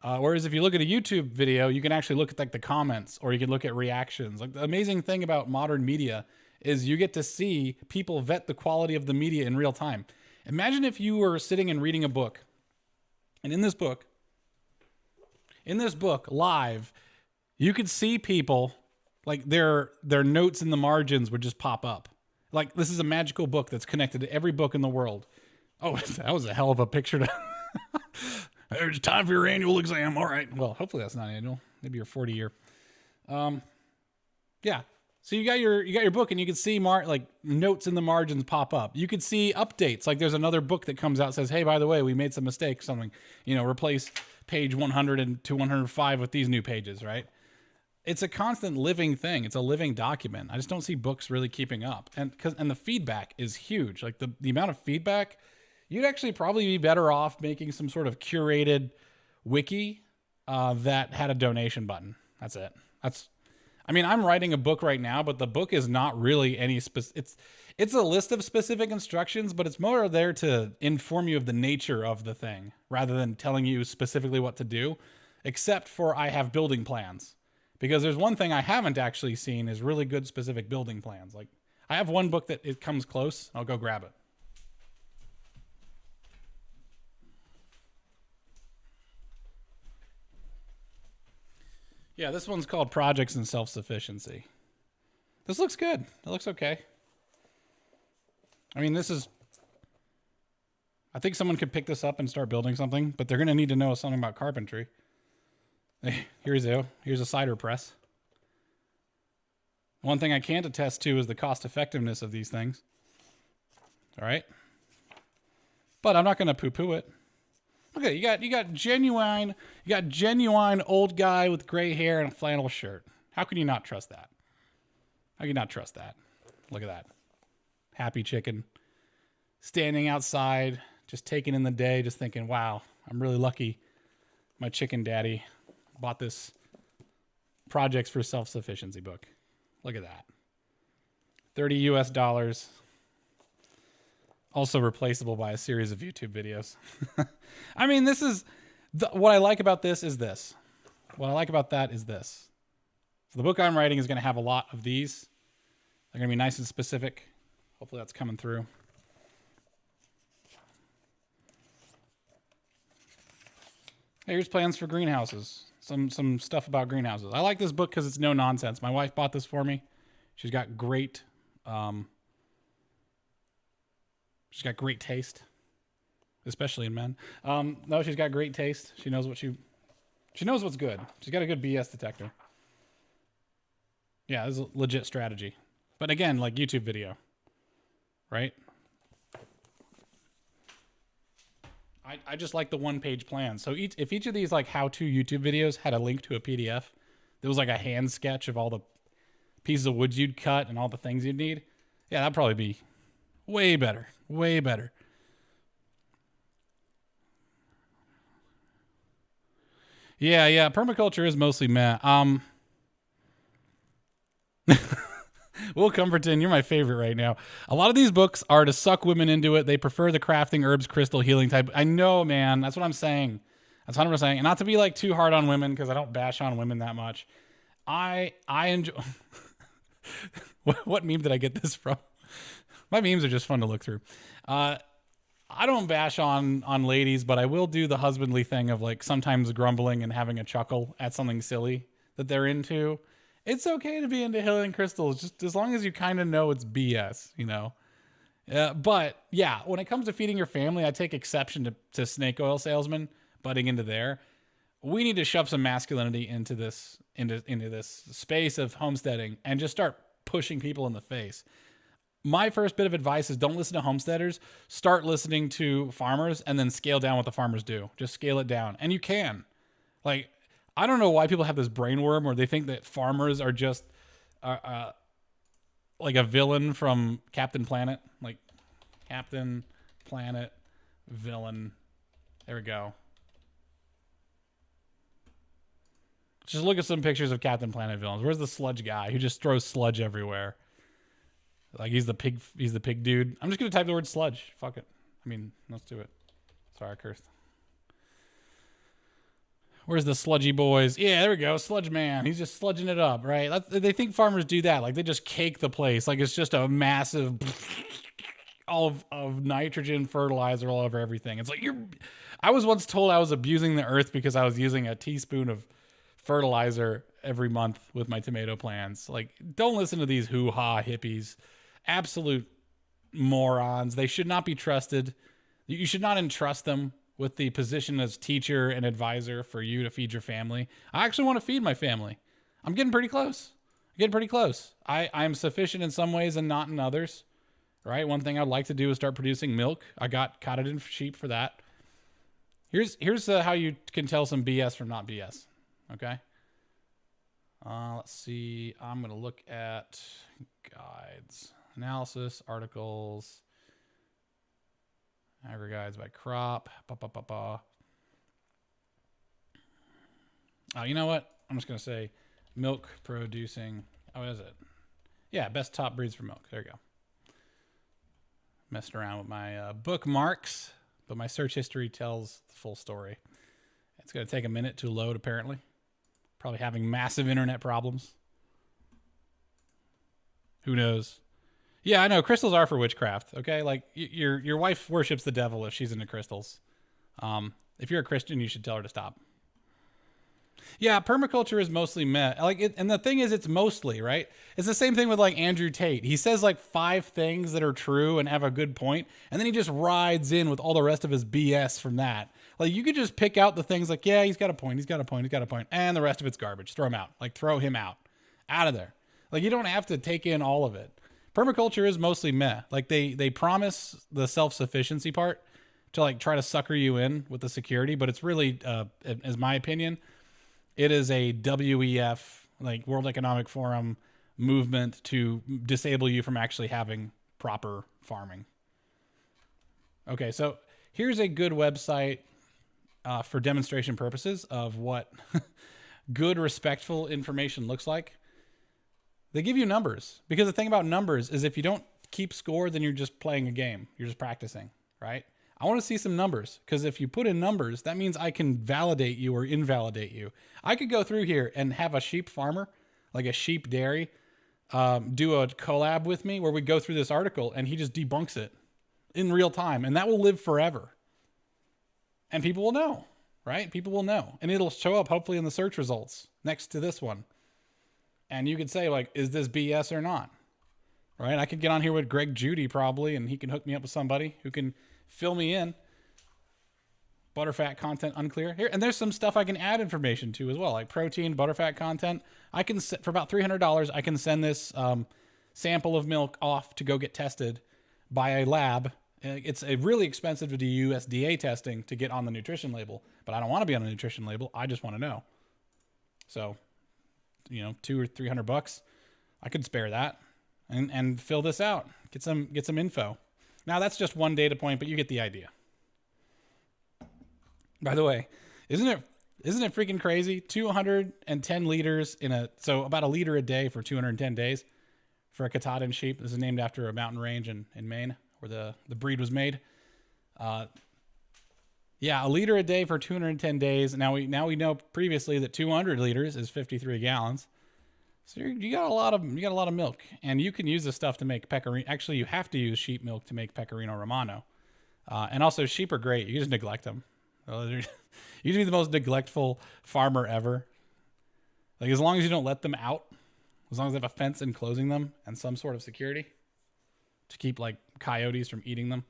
Whereas if you look at a YouTube video, you can actually look at like the comments or you can look at reactions. Like the amazing thing about modern media is you get to see people vet the quality of the media in real time. Imagine if you were sitting and reading a book, and in this book live, you could see people like their notes in the margins would just pop up. Like this is a magical book that's connected to every book in the world. Oh, that was a hell of a picture to There's time for your annual exam. All right. Well, hopefully that's not annual. Maybe your 40 year. Yeah. So you got your book and you can see like notes in the margins pop up. You could see updates. Like there's another book that comes out says, "Hey, by the way, we made some mistakes, something, replace page 100 to 105 with these new pages," right? It's a constant living thing. It's a living document. I just don't see books really keeping up. And the feedback is huge. Like the amount of feedback, you'd actually probably be better off making some sort of curated wiki that had a donation button. That's it. I'm writing a book right now, but the book is not really any it's a list of specific instructions, but it's more there to inform you of the nature of the thing rather than telling you specifically what to do, except for I have building plans. Because there's one thing I haven't actually seen is really good specific building plans. Like I have one book that it comes close. I'll go grab it. Yeah, this one's called Projects and Self-Sufficiency. This looks good. It looks okay. I mean, I think someone could pick this up and start building something, but they're going to need to know something about carpentry. Here's a cider press. One thing I can't attest to is the cost effectiveness of these things. All right. But I'm not going to poo-poo it. Okay, you got genuine old guy with gray hair and a flannel shirt. How can you not trust that? How can you not trust that? Look at that. Happy chicken. Standing outside, just taking in the day, just thinking, wow, I'm really lucky. My chicken daddy bought this Projects for Self-Sufficiency book. Look at that. $30 US. Also replaceable by a series of YouTube videos. I mean, this is what I like about this is this. What I like about that is this. So the book I'm writing is going to have a lot of these. They're going to be nice and specific. Hopefully that's coming through. Here's plans for greenhouses. Some stuff about greenhouses. I like this book because it's no nonsense. My wife bought this for me. She's got great taste, especially in men. No, she's got great taste. She knows she knows what's good. She's got a good BS detector. Yeah, this is a legit strategy. But again, like YouTube video, right? I just like the one-page plan. So if each of these like how-to YouTube videos had a link to a PDF, there was like a hand sketch of all the pieces of wood you'd cut and all the things you'd need. Yeah, that'd probably be way better. Way better. Yeah. Permaculture is mostly meh. Will Cumberton, you're my favorite right now. A lot of these books are to suck women into it. They prefer the crafting, herbs, crystal, healing type. I know, man. That's what I'm saying. That's 100%. And not to be like too hard on women, because I don't bash on women that much. I enjoy. What meme did I get this from? My memes are just fun to look through. I don't bash on ladies, but I will do the husbandly thing of like sometimes grumbling and having a chuckle at something silly that they're into. It's okay to be into healing crystals, just as long as you kind of know it's BS, you know. But yeah, when it comes to feeding your family, I take exception to snake oil salesmen butting into there. We need to shove some masculinity into this space of homesteading and just start pushing people in the face. My first bit of advice is don't listen to homesteaders. Start listening to farmers and then scale down what the farmers do. Just scale it down. And you can. Like, I don't know why people have this brain worm where they think that farmers are just like a villain from Captain Planet. Like, Captain Planet villain. There we go. Just look at some pictures of Captain Planet villains. Where's the sludge guy who just throws sludge everywhere? Like he's the pig dude. I'm just gonna type the word sludge. Fuck it. I mean, let's do it. Sorry, I cursed. Where's the sludgy boys? Yeah, there we go. Sludge man. He's just sludging it up, right? They think farmers do that. Like they just cake the place. Like it's just a massive all of nitrogen fertilizer all over everything. It's like I was once told I was abusing the earth because I was using a teaspoon of fertilizer every month with my tomato plants. Like, don't listen to these hoo-ha hippies. Absolute morons. They should not be trusted. You should not entrust them with the position as teacher and advisor for you to feed your family. I actually want to feed my family. I'm getting pretty close. I'm sufficient in some ways and not in others. Right? One thing I'd like to do is start producing milk. I got cottage sheep for that. Here's how you can tell some BS from not BS. Okay. Let's see. I'm going to look at guides, analysis, articles, agri guides by crop. Oh, you know what? I'm just going to say milk producing. Oh, is it? Yeah. Best top breeds for milk. There you go. Messed around with my bookmarks, but my search history tells the full story. It's going to take a minute to load, apparently. Probably having massive internet problems. Who knows? Yeah, I know. Crystals are for witchcraft, okay? Like, your wife worships the devil if she's into crystals. If you're a Christian, you should tell her to stop. Yeah, permaculture is mostly meh. And the thing is, it's mostly, right? It's the same thing with, like, Andrew Tate. He says, like, 5 things that are true and have a good point, and then he just rides in with all the rest of his BS from that. Like, you could just pick out the things like, yeah, he's got a point, and the rest of it's garbage. Throw him out. Like, throw him out of there. Like, you don't have to take in all of it. Permaculture is mostly meh. Like, they promise the self-sufficiency part to, like, try to sucker you in with the security, but it's really, as my opinion, it is a WEF, like World Economic Forum movement to disable you from actually having proper farming. Okay, so here's a good website for demonstration purposes of what good, respectful information looks like. They give you numbers, because the thing about numbers is if you don't keep score, then you're just playing a game. You're just practicing, right? I want to see some numbers, because if you put in numbers, that means I can validate you or invalidate you. I could go through here and have a sheep farmer, like a sheep dairy, do a collab with me where we go through this article and he just debunks it in real time, and that will live forever. And people will know, right? People will know. And it'll show up hopefully in the search results next to this one. And you could say, like, is this BS or not? Right? I could get on here with Greg Judy probably, and he can hook me up with somebody who can fill me in. Butterfat content unclear here. And there's some stuff I can add information to as well, like protein, butterfat content. I can, for about $300, I can send this sample of milk off to go get tested by a lab. It's really expensive to do USDA testing to get on the nutrition label, but I don't want to be on the nutrition label. I just want to know. So, you know, $200 or $300, I could spare that and fill this out. Get some info. Now that's just one data point, but you get the idea. By the way, isn't it freaking crazy? 210 liters so about a liter a day for 210 days for a Katahdin sheep. This is named after a mountain range in Maine where the breed was made. Yeah, a liter a day for 210 days. Now we know previously that 200 liters is 53 gallons. So you got a lot of milk, and you can use this stuff to make pecorino. Actually, you have to use sheep milk to make pecorino romano. And also, sheep are great. You just neglect them. You can be the most neglectful farmer ever. Like, as long as you don't let them out, as long as they have a fence enclosing them and some sort of security to keep like coyotes from eating them,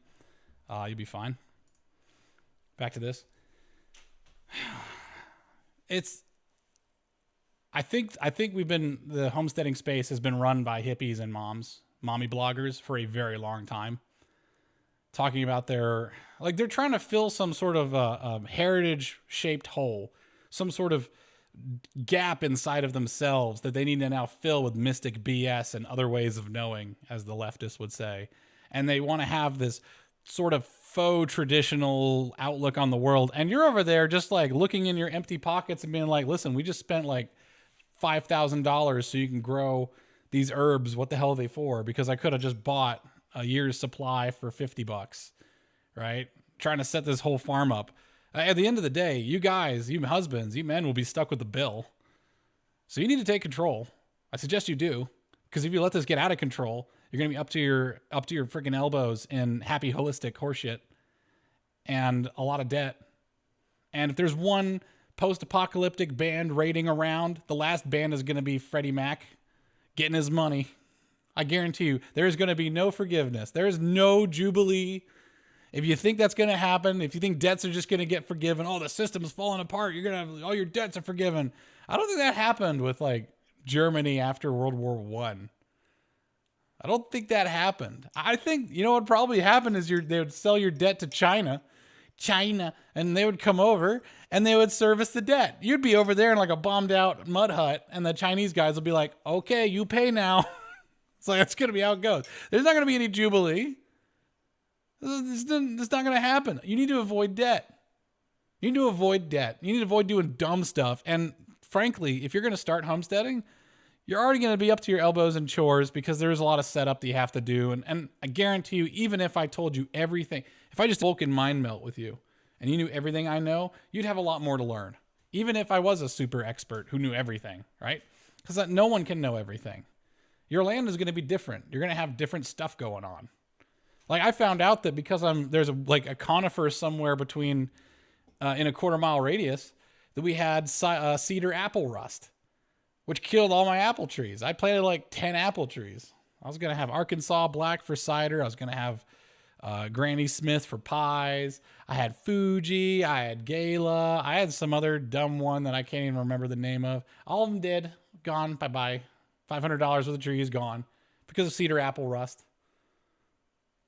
you'll be fine. Back to this. I think the homesteading space has been run by hippies and mommy bloggers for a very long time. Talking about they're trying to fill some sort of heritage shaped hole, some sort of gap inside of themselves that they need to now fill with mystic BS and other ways of knowing, as the leftists would say. And they want to have this sort of faux traditional outlook on the world. And you're over there just like looking in your empty pockets and being like, listen, we just spent like $5,000 so you can grow these herbs. What the hell are they for? Because I could have just bought a year's supply for $50, right? Trying to set this whole farm up. At the end of the day, you guys, you husbands, you men will be stuck with the bill. So you need to take control. I suggest you do, because if you let this get out of control, you're going to be up to your freaking elbows in happy holistic horseshit and a lot of debt. And if there's one post-apocalyptic band raiding around, the last band is going to be Freddie Mac getting his money. I guarantee you, there's going to be no forgiveness. There is no jubilee. If you think that's going to happen, if you think debts are just going to get forgiven, oh, the system's falling apart, you're going to have all your debts are forgiven. I don't think that happened with like Germany after World War I. I don't think that happened. I think, you know what probably happened is they would sell your debt to China, and they would come over and they would service the debt. You'd be over there in like a bombed out mud hut, and the Chinese guys will be like, okay, you pay now. It's like, that's going to be how it goes. There's not going to be any jubilee. It's not going to happen. You need to avoid debt. You need to avoid doing dumb stuff. And frankly, if you're going to start homesteading, you're already going to be up to your elbows in chores because there's a lot of setup that you have to do. And I guarantee you, even if I told you everything, if I just woke in mind melt with you and you knew everything I know, you'd have a lot more to learn. Even if I was a super expert who knew everything, right? Because no one can know everything. Your land is going to be different. You're going to have different stuff going on. Like, I found out that because there's a conifer somewhere between in a 1/4 mile radius that we had cedar apple rust, which killed all my apple trees. I planted like 10 apple trees. I was going to have Arkansas Black for cider. I was going to have Granny Smith for pies. I had Fuji. I had Gala. I had some other dumb one that I can't even remember the name of. All of them dead. Gone. Bye-bye. $500 worth of trees gone because of cedar apple rust.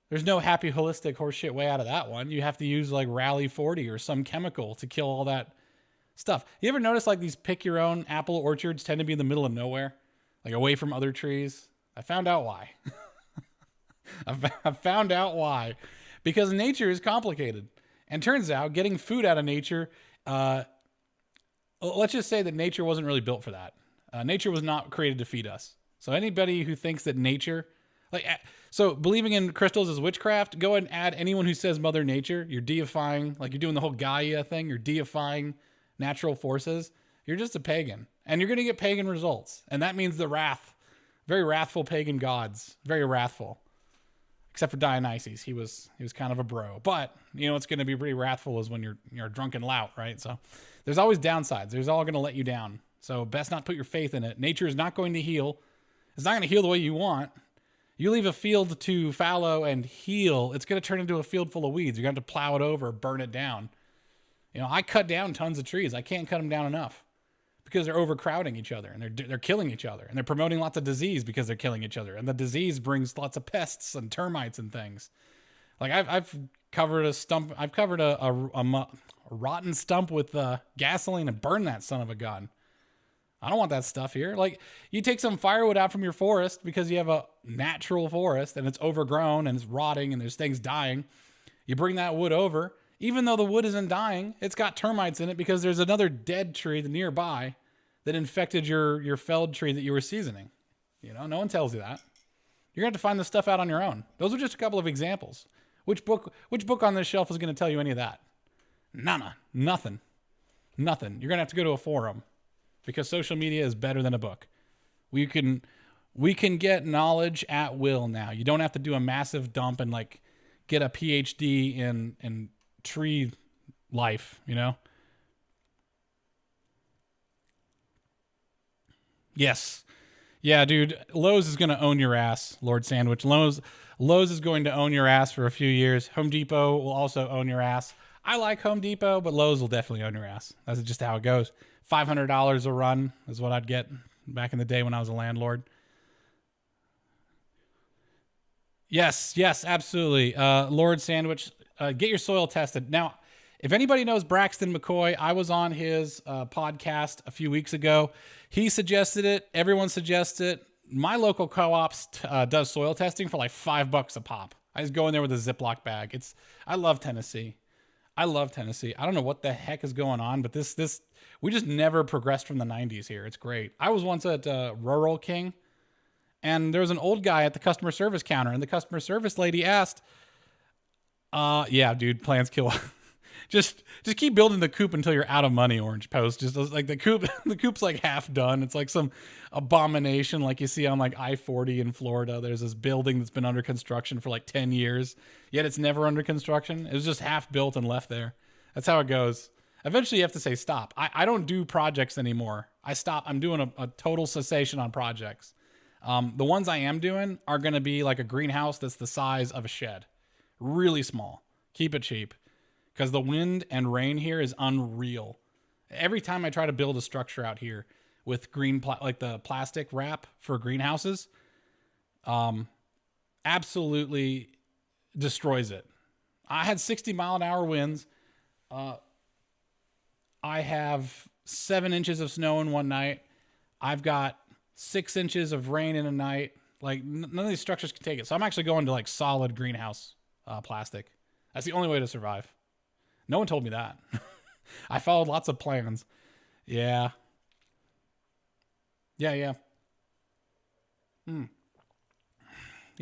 There's no happy holistic horseshit way out of that one. You have to use like Rally 40 or some chemical to kill all that stuff. You ever notice like these pick your own apple orchards tend to be in the middle of nowhere, like away from other trees? I found out why. I found out why. Because nature is complicated. And turns out getting food out of nature, let's just say that nature wasn't really built for that. Nature was not created to feed us. So anybody who thinks that nature, so believing in crystals is witchcraft, go ahead and add anyone who says Mother Nature. You're deifying, like you're doing the whole Gaia thing. You're deifying natural forces. You're just a pagan. And you're going to get pagan results. And that means the wrath. Very wrathful pagan gods. Very wrathful. Except for Dionysus. He was kind of a bro. But, you know, what's going to be pretty wrathful is when you're a drunken lout, right? So there's always downsides. There's all going to let you down. So best not put your faith in it. Nature is not going to heal. It's not going to heal the way you want. You leave a field to fallow and heal, it's going to turn into a field full of weeds. You're going to have to plow it over, burn it down. You know, I cut down tons of trees. I can't cut them down enough because they're overcrowding each other and they're killing each other and they're promoting lots of disease because they're killing each other. And the disease brings lots of pests and termites and things. Like I've covered a stump. I've covered a rotten stump with gasoline and burned that son of a gun. I don't want that stuff here. Like, you take some firewood out from your forest because you have a natural forest and it's overgrown and it's rotting and there's things dying. You bring that wood over. Even though the wood isn't dying, it's got termites in it because there's another dead tree nearby that infected your felled tree that you were seasoning. You know, no one tells you that. You're going to have to find this stuff out on your own. Those are just a couple of examples. Which book on this shelf is going to tell you any of that? Nothing. You're going to have to go to a forum because social media is better than a book. We can get knowledge at will now. You don't have to do a massive dump and like get a PhD in tree life, you know? Yes. Yeah, dude. Lowe's is going to own your ass, Lord Sandwich. Lowe's is going to own your ass for a few years. Home Depot will also own your ass. I like Home Depot, but Lowe's will definitely own your ass. That's just how it goes. $500 a run is what I'd get back in the day when I was a landlord. Yes, absolutely. Lord Sandwich, get your soil tested. Now, if anybody knows Braxton McCoy, I was on his podcast a few weeks ago. He suggested it. Everyone suggests it. My local co-ops does soil testing for like $5 a pop. I just go in there with a Ziploc bag. I love Tennessee. I don't know what the heck is going on, but this we just never progressed from the 90s here. It's great. I was once at Rural King, and there was an old guy at the customer service counter, and the customer service lady asked, yeah, dude, plants kill. Just keep building the coop until you're out of money, Orange Post. Just like the coop's like half done. It's like some abomination like you see on like I-40 in Florida. There's this building that's been under construction for like 10 years, yet it's never under construction. It was just half built and left there. That's how it goes. Eventually you have to say stop. I don't do projects anymore. I stop. I'm doing a total cessation on projects. The ones I am doing are going to be like a greenhouse that's the size of a shed. Really small. Keep it cheap. Because the wind and rain here is unreal. Every time I try to build a structure out here with like the plastic wrap for greenhouses, absolutely destroys it. I had 60-mile-an-hour winds. I have 7 inches of snow in one night. I've got 6 inches of rain in a night. Like none of these structures can take it. So I'm actually going to like solid greenhouse plastic. That's the only way to survive. No one told me that. I followed lots of plans. Yeah. Yeah,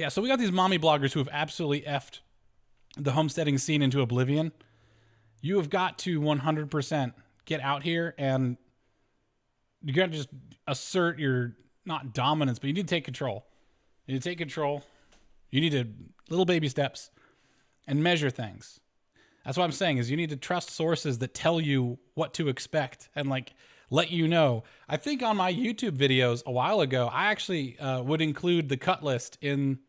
so we got these mommy bloggers who have absolutely effed the homesteading scene into oblivion. You have got to 100% get out here and you got to just assert your, not dominance, but you need to take control. You need to take control. You need to, little baby steps, and measure things. That's what I'm saying is you need to trust sources that tell you what to expect and like let you know. I think on my YouTube videos a while ago, I actually would include the cut list in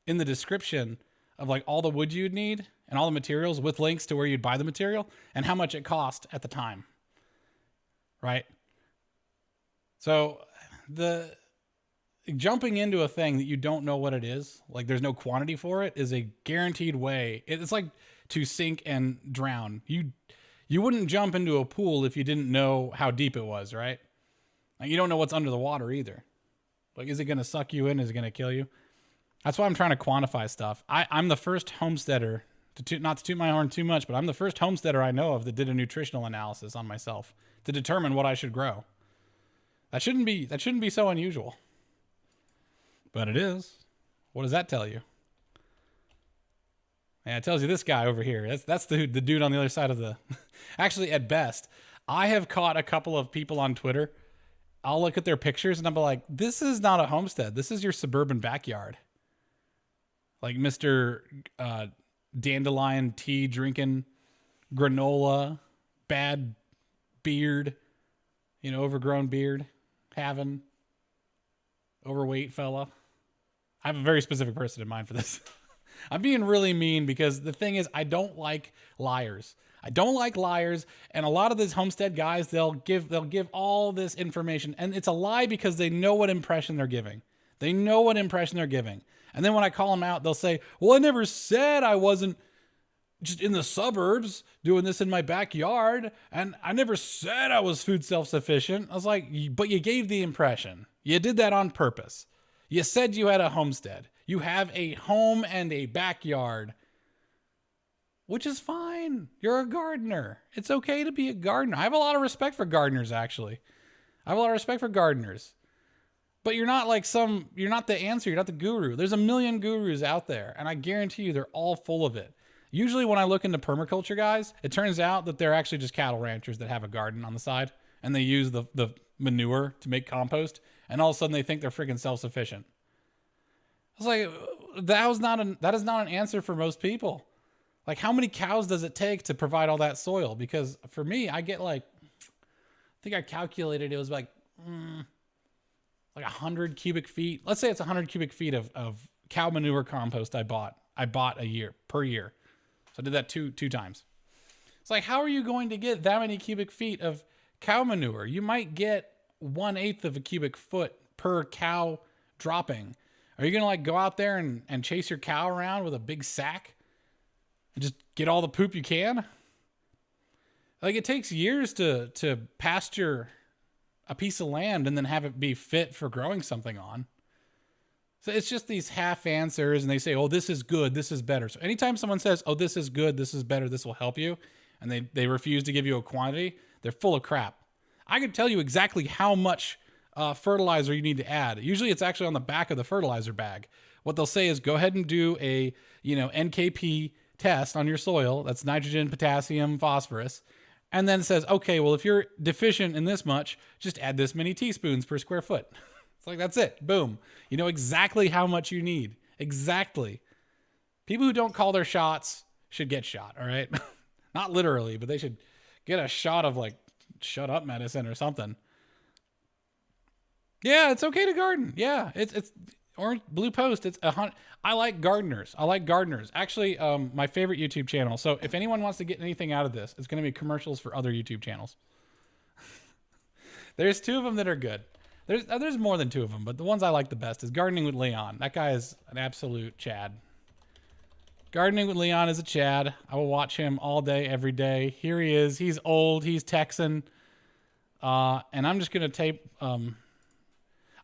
the description of like all the wood you'd need and all the materials with links to where you'd buy the material and how much it cost at the time. Right? So the jumping into a thing that you don't know what it is, like there's no quantity for it, is a guaranteed way. It's like to sink and drown. You wouldn't jump into a pool if you didn't know how deep it was, right? Like you don't know what's under the water either. Like, is it going to suck you in? Is it going to kill you? That's why I'm trying to quantify stuff. I'm the first homesteader, not to toot my horn too much, but I'm the first homesteader I know of that did a nutritional analysis on myself to determine what I should grow. That shouldn't be so unusual. But it is. What does that tell you? Yeah, it tells you this guy over here. That's the dude on the other side of the... Actually, at best, I have caught a couple of people on Twitter. I'll look at their pictures and I'm like, this is not a homestead. This is your suburban backyard. Like Mr. Dandelion tea drinking, granola, bad beard, overgrown beard, having overweight fella. I have a very specific person in mind for this. I'm being really mean because the thing is, I don't like liars. And a lot of these homestead guys, they'll give all this information, and it's a lie because they know what impression they're giving. And then when I call them out, they'll say, well, I never said I wasn't just in the suburbs doing this in my backyard. And I never said I was food self-sufficient. I was like, but you gave the impression. You did that on purpose. You said you had a homestead. You have a home and a backyard, which is fine. You're a gardener. It's okay to be a gardener. I have a lot of respect for gardeners, actually. But you're not you're not the answer. You're not the guru. There's a million gurus out there, and I guarantee you they're all full of it. Usually when I look into permaculture guys, it turns out that they're actually just cattle ranchers that have a garden on the side and they use the manure to make compost, and all of a sudden they think they're freaking self-sufficient. I was like, that is not an answer for most people. Like, how many cows does it take to provide all that soil? Because for me, I get like, I think I calculated it was like 100 cubic feet. Let's say it's 100 cubic feet of cow manure compost I bought per year. So I did that two times. It's like, how are you going to get that many cubic feet of cow manure? You might get 1/8 of a cubic foot per cow dropping. Are you going to like go out there and chase your cow around with a big sack and just get all the poop you can? Like, it takes years to pasture a piece of land and then have it be fit for growing something on. So it's just these half answers, and they say, oh, this is good, this is better. So anytime someone says, oh, this is good, this is better, this will help you, and they refuse to give you a quantity, they're full of crap. I could tell you exactly how much fertilizer you need to add. Usually it's actually on the back of the fertilizer bag. What they'll say is go ahead and do a NKP test on your soil. That's nitrogen, potassium, phosphorus. And then it says, okay, well, if you're deficient in this much, just add this many teaspoons per square foot. It's like, that's it. Boom. You know exactly how much you need. Exactly. People who don't call their shots should get shot, all right? Not literally, but they should get a shot of like shut up medicine or something. Yeah, it's okay to garden. Yeah, it's orange blue post. It's I like gardeners. Actually, my favorite YouTube channel. So if anyone wants to get anything out of this, it's going to be commercials for other YouTube channels. There's 2 of them that are good. There's more than 2 of them, but the ones I like the best is Gardening with Leon. That guy is an absolute Chad. Gardening with Leon is a Chad. I will watch him all day, every day. Here he is. He's old. He's Texan. And I'm just going to tape...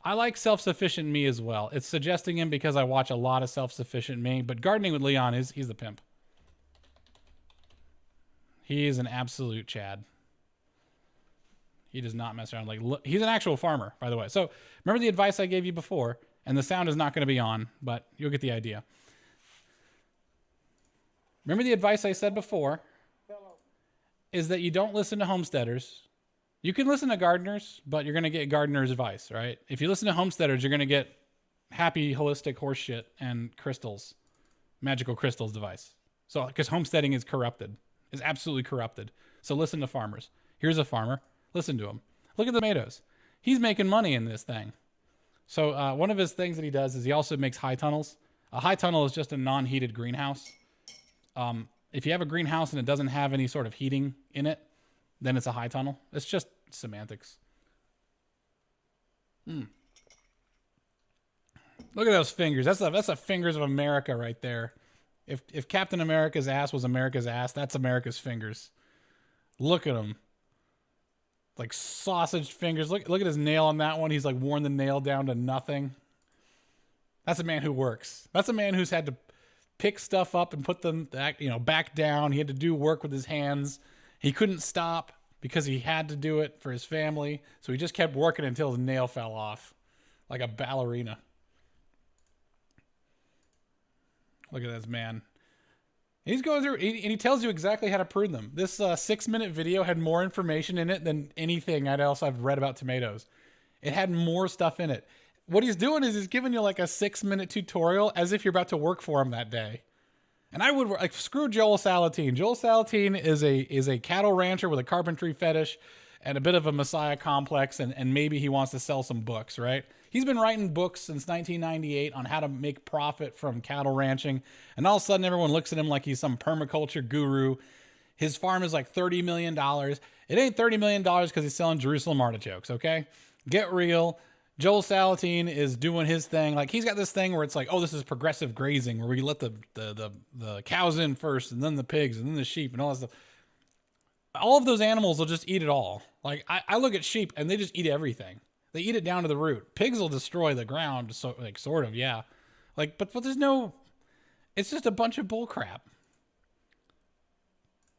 I like Self-Sufficient Me as well. It's suggesting him because I watch a lot of Self-Sufficient Me, but Gardening with Leon he's the pimp. He is an absolute Chad. He does not mess around. Like, look, he's an actual farmer, by the way. So remember the advice I gave you before, and the sound is not going to be on, but you'll get the idea. Remember the advice I said before is that you don't listen to homesteaders. You can listen to gardeners, but you're going to get gardeners' advice, right? If you listen to homesteaders, you're going to get happy, holistic horseshit and crystals, magical crystals device. So, because homesteading is corrupted, is absolutely corrupted. So listen to farmers. Here's a farmer. Listen to him. Look at the tomatoes. He's making money in this thing. So one of his things that he does is he also makes high tunnels. A high tunnel is just a non-heated greenhouse. If you have a greenhouse and it doesn't have any sort of heating in it, then it's a high tunnel. It's just semantics. Look at those fingers. That's the fingers of America right there. If Captain America's ass was America's ass, that's America's fingers. Look at him. Like sausage fingers. Look at his nail on that one. He's like worn the nail down to nothing. That's a man who works. That's a man who's had to pick stuff up and put them back down. He had to do work with his hands. He couldn't stop because he had to do it for his family. So he just kept working until his nail fell off. Like a ballerina. Look at this man. He's going through, and he tells you exactly how to prune them. This 6-minute video had more information in it than anything else I've read about tomatoes. It had more stuff in it. What he's doing is he's giving you like a 6-minute tutorial as if you're about to work for him that day. And I would like screw Joel Salatin. Joel Salatin is a cattle rancher with a carpentry fetish and a bit of a messiah complex, and maybe he wants to sell some books, right? He's been writing books since 1998 on how to make profit from cattle ranching, and all of a sudden everyone looks at him like he's some permaculture guru. His farm is like $30 million. It ain't $30 million because he's selling Jerusalem artichokes, okay? Get real. Joel Salatin is doing his thing. Like, he's got this thing where it's like, oh, this is progressive grazing, where we let the cows in first, and then the pigs, and then the sheep, and all that stuff. All of those animals will just eat it all. Like, I look at sheep, and they just eat everything. They eat it down to the root. Pigs will destroy the ground, so like sort of, yeah. Like, but there's no. It's just a bunch of bull crap.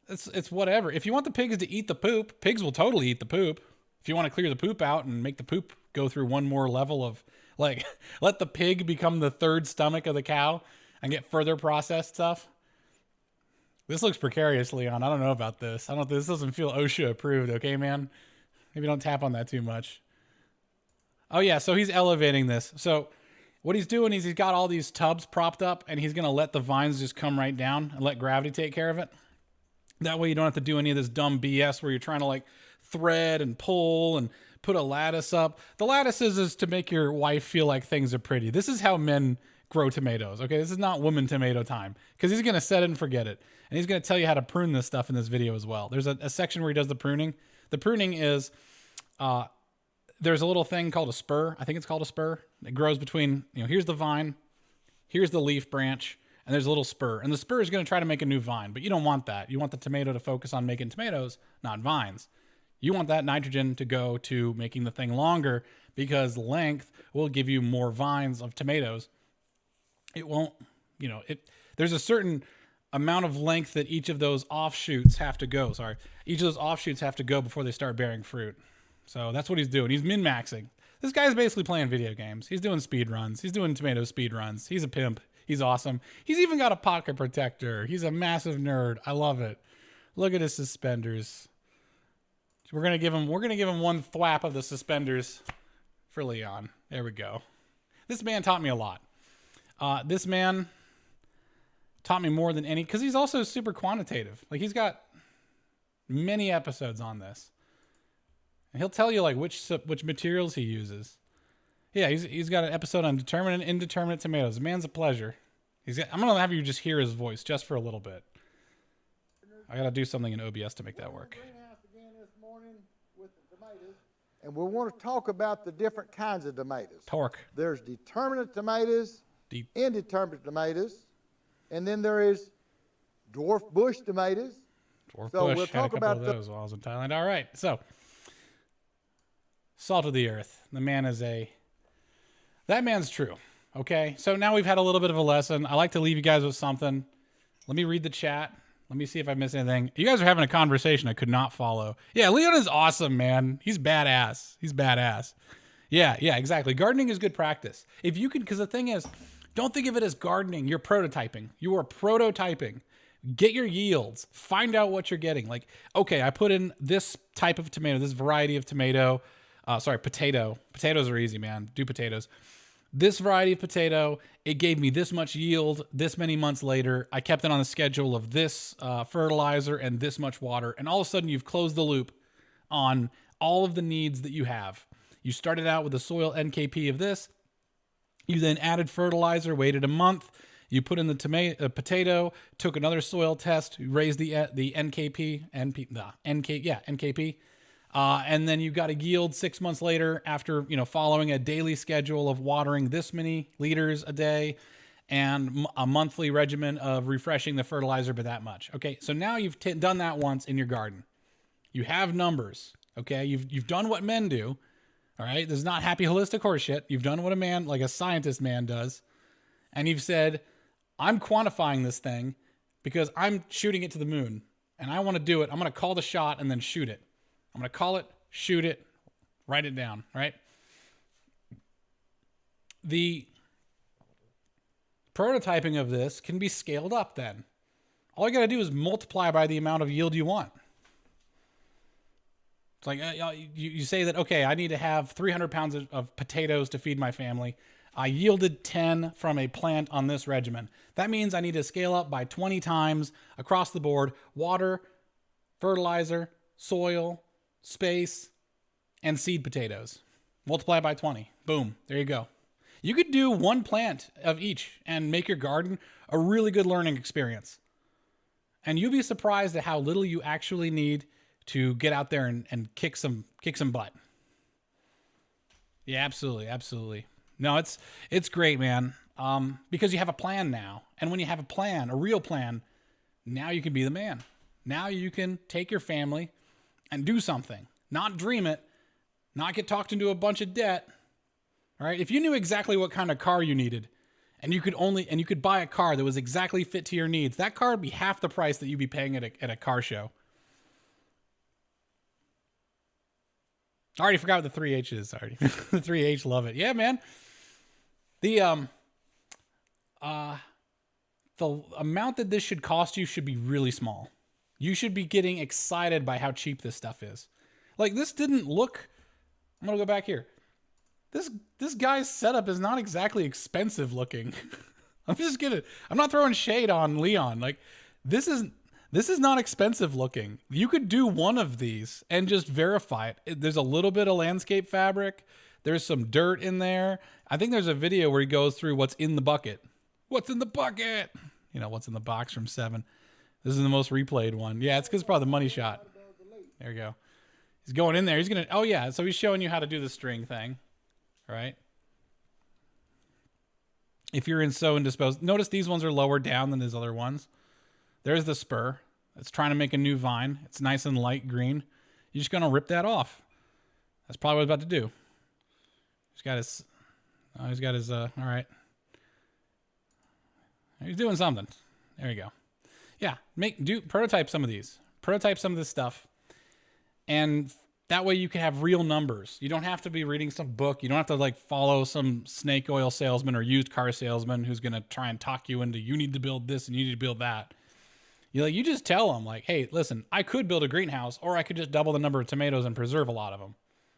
It's whatever. If you want the pigs to eat the poop, pigs will totally eat the poop. If you want to clear the poop out and make the poop go through one more level of, like, let the pig become the third stomach of the cow and get further processed stuff. This looks precarious, Leon. I don't know about this. I don't. This doesn't feel OSHA approved. Okay, man. Maybe don't tap on that too much. Oh yeah, so he's elevating this. So what he's doing is he's got all these tubs propped up, and he's gonna let the vines just come right down and let gravity take care of it. That way you don't have to do any of this dumb BS where you're trying to like thread and pull and put a lattice up. The lattice is to make your wife feel like things are pretty. This is how men grow tomatoes, okay? This is not woman tomato time, because he's going to set it and forget it. And he's going to tell you how to prune this stuff in this video as well. There's a section where he does the pruning. The pruning is, there's a little thing called a spur. I think it's called a spur. It grows between, here's the vine, here's the leaf branch, and there's a little spur. And the spur is going to try to make a new vine, but you don't want that. You want the tomato to focus on making tomatoes, not vines. You want that nitrogen to go to making the thing longer, because length will give you more vines of tomatoes. It won't, there's a certain amount of length that each of those offshoots have to go. Each of those offshoots have to go before they start bearing fruit. So that's what he's doing. He's min-maxing. This guy's basically playing video games. He's doing speed runs. He's doing tomato speed runs. He's a pimp. He's awesome. He's even got a pocket protector. He's a massive nerd. I love it. Look at his suspenders. We're gonna give him one thwap of the suspenders for Leon. There we go. This man taught me a lot. This man taught me more than any, because he's also super quantitative. Like, he's got many episodes on this, and he'll tell you like which materials he uses. Yeah, he's got an episode on determinate and indeterminate tomatoes. The man's a pleasure. I'm gonna have you just hear his voice just for a little bit. I gotta do something in OBS to make that work. And we want to talk about the different kinds of tomatoes. Torque. There's determinate tomatoes, indeterminate tomatoes, and then there is dwarf bush tomatoes. Dwarf bush. We'll talk about those while I was in Thailand. All right. So, salt of the earth. The man is that man's true. Okay. So now we've had a little bit of a lesson. I like to leave you guys with something. Let me read the chat. Let me see if I missed anything. You guys are having a conversation I could not follow. Yeah, Leon is awesome, man. He's badass. He's badass. Yeah, exactly. Gardening is good practice. If you could, because the thing is, don't think of it as gardening. You're prototyping. You are prototyping. Get your yields. Find out what you're getting. Like, okay, I put in this type of tomato, this variety of tomato. Potato. Potatoes are easy, man. Do potatoes. This variety of potato, it gave me this much yield this many months later. I kept it on the schedule of this fertilizer and this much water. And all of a sudden, you've closed the loop on all of the needs that you have. You started out with the soil NKP of this. You then added fertilizer, waited a month. You put in the potato, took another soil test, raised the NKP, NKP. And then you got a yield 6 months later after, following a daily schedule of watering this many liters a day and a monthly regimen of refreshing the fertilizer by that much. Okay, so now you've done that once in your garden. You have numbers, okay? You've done what men do, all right? This is not happy holistic horseshit. You've done what a man, like a scientist man does, and you've said, I'm quantifying this thing because I'm shooting it to the moon, and I want to do it. I'm going to call the shot and then shoot it. I'm going to call it, shoot it, write it down, right? The prototyping of this can be scaled up then. All you got to do is multiply by the amount of yield you want. It's like you say that, okay, I need to have 300 pounds of potatoes to feed my family. I yielded 10 from a plant on this regimen. That means I need to scale up by 20 times across the board: water, fertilizer, soil, space, and seed potatoes. Multiply by 20. Boom. There you go. You could do one plant of each and make your garden a really good learning experience. And you'll be surprised at how little you actually need to get out there and kick some butt. Yeah, absolutely. No, it's great, man. Because you have a plan now. And when you have a plan, a real plan, now you can be the man. Now you can take your family and do something, not dream it, not get talked into a bunch of debt. All right. If you knew exactly what kind of car you needed and you could buy a car that was exactly fit to your needs, that car would be half the price that you'd be paying at a car show. I already forgot what the 3H is. Sorry. The 3H, love it. Yeah, man. The the amount that this should cost you should be really small. You should be getting excited by how cheap this stuff is. Like, this didn't look, I'm going to go back here. This guy's setup is not exactly expensive looking. I'm not throwing shade on Leon. Like, this is not expensive looking. You could do one of these and just verify it. There's a little bit of landscape fabric. There's some dirt in there. I think there's a video where he goes through what's in the bucket. What's in the bucket? You know, what's in the box from 7. This is the most replayed one. Yeah, it's because it's probably the money shot. There you go. He's going in there. He's going to, oh yeah. So he's showing you how to do the string thing. Right? If you're so indisposed, notice these ones are lower down than these other ones. There's the spur. It's trying to make a new vine. It's nice and light green. You're just going to rip that off. That's probably what he's about to do. He's got his, all right. He's doing something. There you go. Yeah. Prototype some of these. Prototype some of this stuff. And that way you can have real numbers. You don't have to be reading some book. You don't have to like follow some snake oil salesman or used car salesman who's going to try and talk you into, you need to build this and you need to build that. You just tell them like, hey, listen, I could build a greenhouse or I could just double the number of tomatoes and preserve a lot of them,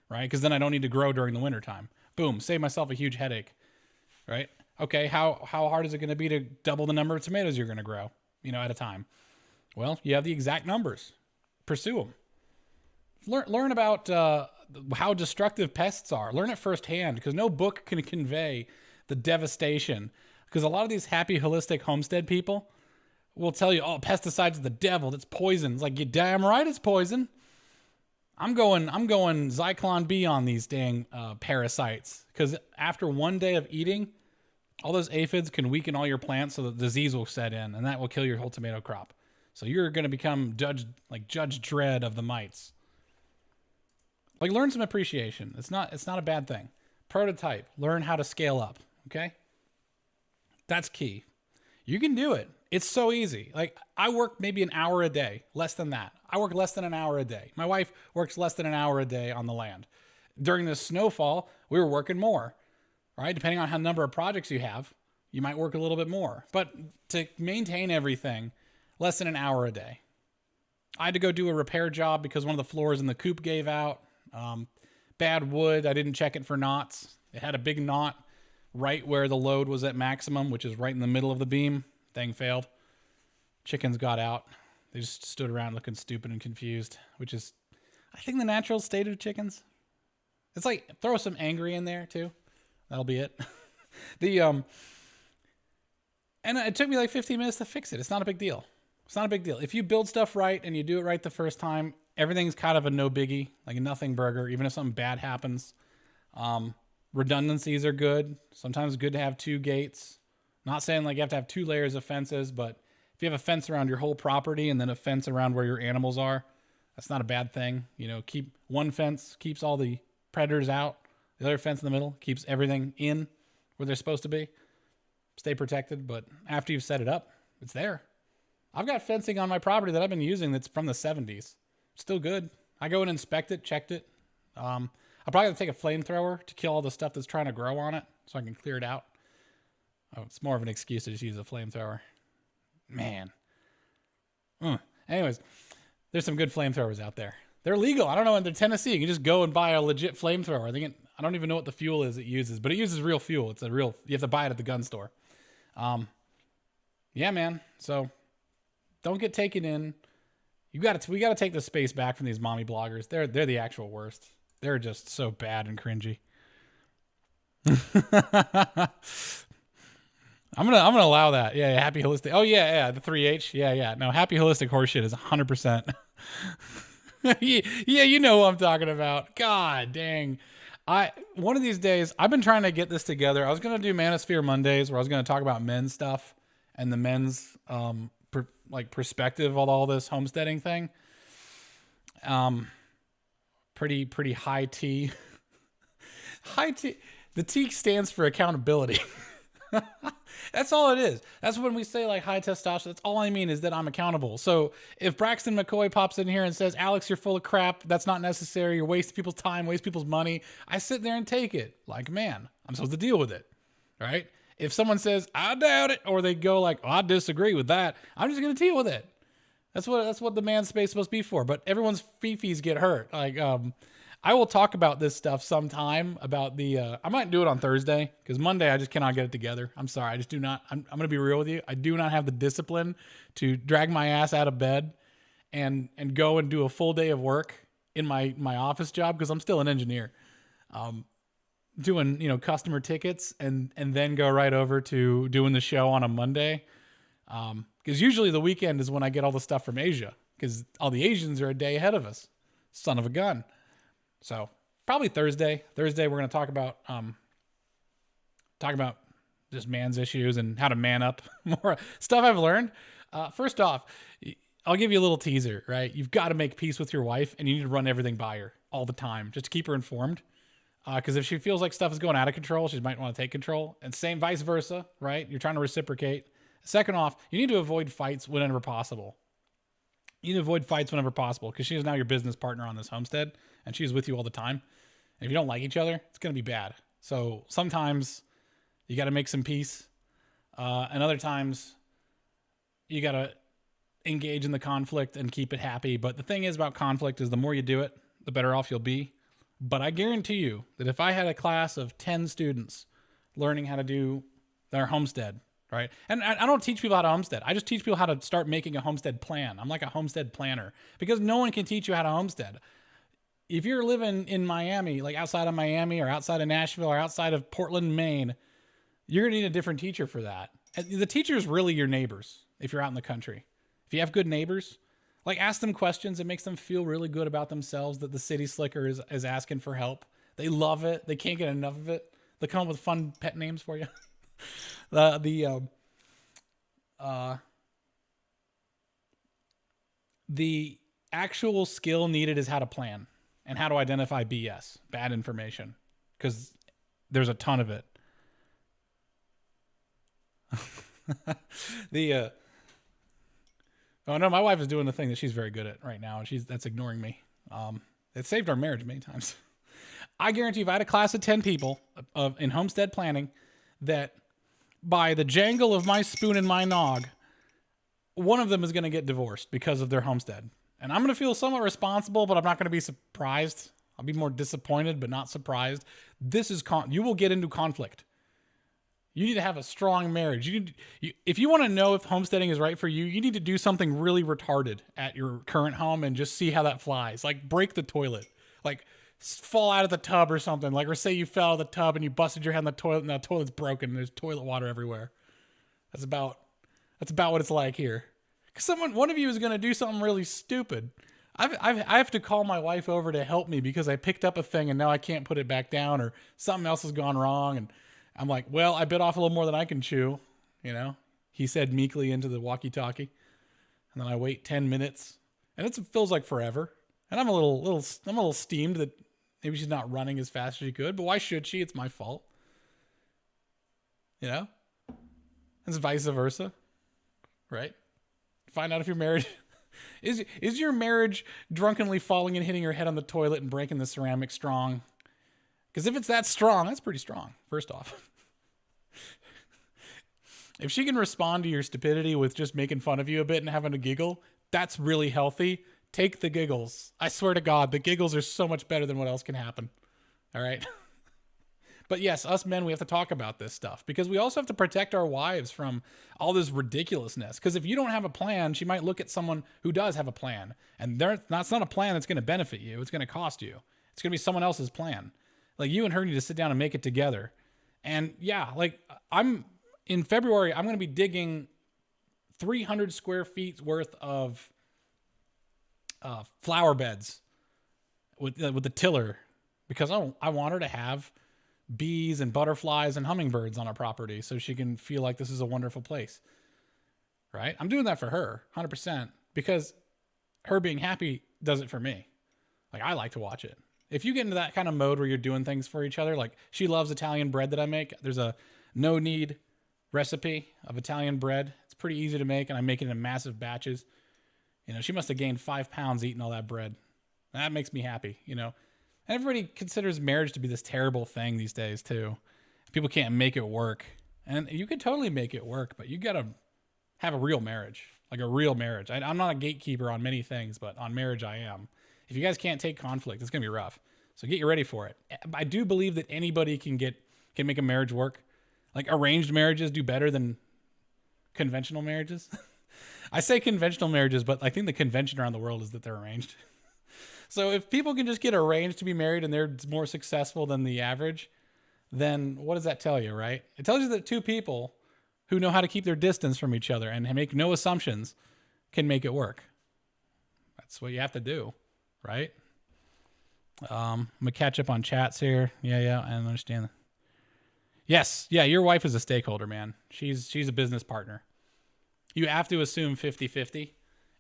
right? Because then I don't need to grow during the wintertime. Boom, save myself a huge headache, right? Okay, how hard is it going to be to double the number of tomatoes you're going to grow, at a time? Well, you have the exact numbers. Pursue them. Learn about how destructive pests are. Learn it firsthand because no book can convey the devastation. Because a lot of these happy, holistic homestead people will tell you, oh, pesticides are the devil. That's poison. It's like, you're damn right it's poison. I'm going Zyklon B on these dang parasites. Because after one day of eating, all those aphids can weaken all your plants so that disease will set in. And that will kill your whole tomato crop. So you're going to become Judge Dredd of the mites. Like, learn some appreciation. It's not a bad thing. Prototype. Learn how to scale up. Okay? That's key. You can do it. It's so easy. Like, I work maybe an hour a day. Less than that. I work less than an hour a day. My wife works less than an hour a day on the land. During the snowfall, we were working more. Right? Depending on how number of projects you have, you might work a little bit more. But to maintain everything, less than an hour a day. I had to go do a repair job because one of the floors in the coop gave out. Bad wood. I didn't check it for knots. It had a big knot right where the load was at maximum, which is right in the middle of the beam. Thing failed. Chickens got out. They just stood around looking stupid and confused, which is, I think, the natural state of chickens. It's like, throw some angry in there too. That'll be it. And it took me like 15 minutes to fix it. It's not a big deal. It's not a big deal. If you build stuff right and you do it right the first time, everything's kind of a no biggie, like a nothing burger, even if something bad happens. Redundancies are good. Sometimes it's good to have 2 gates. Not saying like you have to have 2 layers of fences, but if you have a fence around your whole property and then a fence around where your animals are, that's not a bad thing. Keep one fence, keeps all the predators out. The other fence in the middle keeps everything in where they're supposed to be. Stay protected, but after you've set it up, it's there. I've got fencing on my property that I've been using that's from the 70s. Still good. I go and inspect it, checked it. I'll probably have to take a flamethrower to kill all the stuff that's trying to grow on it so I can clear it out. Oh, it's more of an excuse to just use a flamethrower. Man. Anyways, there's some good flamethrowers out there. They're legal. I don't know, in Tennessee, you can just go and buy a legit flamethrower. I don't even know what the fuel is it uses, but it uses real fuel. You have to buy it at the gun store. Yeah, man. So don't get taken in. We got to take the space back from these mommy bloggers. They're the actual worst. They're just so bad and cringy. I'm gonna allow that. Yeah, happy holistic. Oh yeah, the 3H. Yeah. No, happy holistic horseshit is 100%. Yeah, you know what I'm talking about. God dang. One of these days, I've been trying to get this together. I was gonna do Manosphere Mondays, where I was gonna talk about men's stuff and the men's perspective on all this homesteading thing. Pretty high T. High T. The T stands for accountability. That's all it is. That's when we say like high testosterone. That's all I mean is that I'm accountable. So if Braxton McCoy pops in here and says, Alex, you're full of crap. That's not necessary. You're wasting people's time, waste people's money. I sit there and take it like, man, I'm supposed to deal with it. Right. If someone says, I doubt it, or they go like, oh, I disagree with that, I'm just going to deal with it. That's what the man space is supposed to be for. But everyone's fifis get hurt. Like, I will talk about this stuff sometime about I might do it on Thursday because Monday I just cannot get it together. I'm sorry. I just do not. I'm going to be real with you. I do not have the discipline to drag my ass out of bed and go and do a full day of work in my office job because I'm still an engineer. Doing, customer tickets and then go right over to doing the show on a Monday. Because usually the weekend is when I get all the stuff from Asia because all the Asians are a day ahead of us. Son of a gun. So probably Thursday. Thursday we're going to talk about just man's issues and how to man up. More stuff I've learned. First off, I'll give you a little teaser, right? You've got to make peace with your wife and you need to run everything by her all the time just to keep her informed. Because if she feels like stuff is going out of control, she might want to take control. And same vice versa, right? You're trying to reciprocate. Second off, you need to avoid fights whenever possible. You need to avoid fights whenever possible because she is now your business partner on this homestead and she's with you all the time. And if you don't like each other, it's going to be bad. So sometimes you got to make some peace. And other times you got to engage in the conflict and keep it happy. But the thing is about conflict is the more you do it, the better off you'll be. But I guarantee you that if I had a class of 10 students learning how to do their homestead, right? And I don't teach people how to homestead. I just teach people how to start making a homestead plan. I'm like a homestead planner because no one can teach you how to homestead. If you're living in Miami, like outside of Miami or outside of Nashville or outside of Portland, Maine, you're going to need a different teacher for that. The teacher is really your neighbors if you're out in the country. If you have good neighbors, like ask them questions. It makes them feel really good about themselves that the city slicker is asking for help. They love it. They can't get enough of it. They come up with fun pet names for you. The actual skill needed is how to plan and how to identify BS, bad information, because there's a ton of it. Oh no, my wife is doing the thing that she's very good at right now, and that's ignoring me. It saved our marriage many times. I guarantee if I had a class of 10 people in homestead planning, that by the jangle of my spoon and my nog, one of them is going to get divorced because of their homestead. And I'm going to feel somewhat responsible, but I'm not going to be surprised. I'll be more disappointed, but not surprised. This is you will get into conflict. You need to have a strong marriage. If you want to know if homesteading is right for you, you need to do something really retarded at your current home and just see how that flies. Like break the toilet, like fall out of the tub or something. Like, or say you fell out of the tub and you busted your head in the toilet and the toilet's broken and there's toilet water everywhere. That's about what it's like here. Because one of you is going to do something really stupid. I have to call my wife over to help me because I picked up a thing and now I can't put it back down, or something else has gone wrong. And I'm like, well, I bit off a little more than I can chew, he said meekly into the walkie-talkie. And then I wait 10 minutes and it feels like forever. And I'm a little steamed that maybe she's not running as fast as she could, but why should she? It's my fault. It's vice versa, right? Find out if your marriage is your marriage drunkenly falling and hitting your head on the toilet and breaking the ceramic strong? Because if it's that strong, that's pretty strong, first off. If she can respond to your stupidity with just making fun of you a bit and having a giggle, that's really healthy. Take the giggles. I swear to God, the giggles are so much better than what else can happen. All right? But yes, us men, we have to talk about this stuff because we also have to protect our wives from all this ridiculousness. Because if you don't have a plan, she might look at someone who does have a plan. And that's not a plan that's going to benefit you. It's going to cost you. It's going to be someone else's plan. Like, you and her need to sit down and make it together. And yeah, like in February, I'm going to be digging 300 square feet worth of flower beds with the tiller because I want her to have bees and butterflies and hummingbirds on our property so she can feel like this is a wonderful place. Right? I'm doing that for her 100% because her being happy does it for me. Like, I like to watch it. If you get into that kind of mode where you're doing things for each other, like she loves Italian bread that I make. There's a no knead recipe of Italian bread. It's pretty easy to make, and I make it in massive batches. She must have gained 5 pounds eating all that bread. And that makes me happy, And everybody considers marriage to be this terrible thing these days too. People can't make it work. And you could totally make it work, but you got to have a real marriage, like a real marriage. I'm not a gatekeeper on many things, but on marriage I am. If you guys can't take conflict, it's going to be rough. So get you ready for it. I do believe that anybody can make a marriage work. Like arranged marriages do better than conventional marriages. I say conventional marriages, but I think the convention around the world is that they're arranged. So if people can just get arranged to be married and they're more successful than the average, then what does that tell you, right? It tells you that two people who know how to keep their distance from each other and make no assumptions can make it work. That's what you have to do, right? I'm going to catch up on chats here. Yeah, I understand that. Yes, yeah, your wife is a stakeholder, man. She's a business partner. You have to assume 50-50,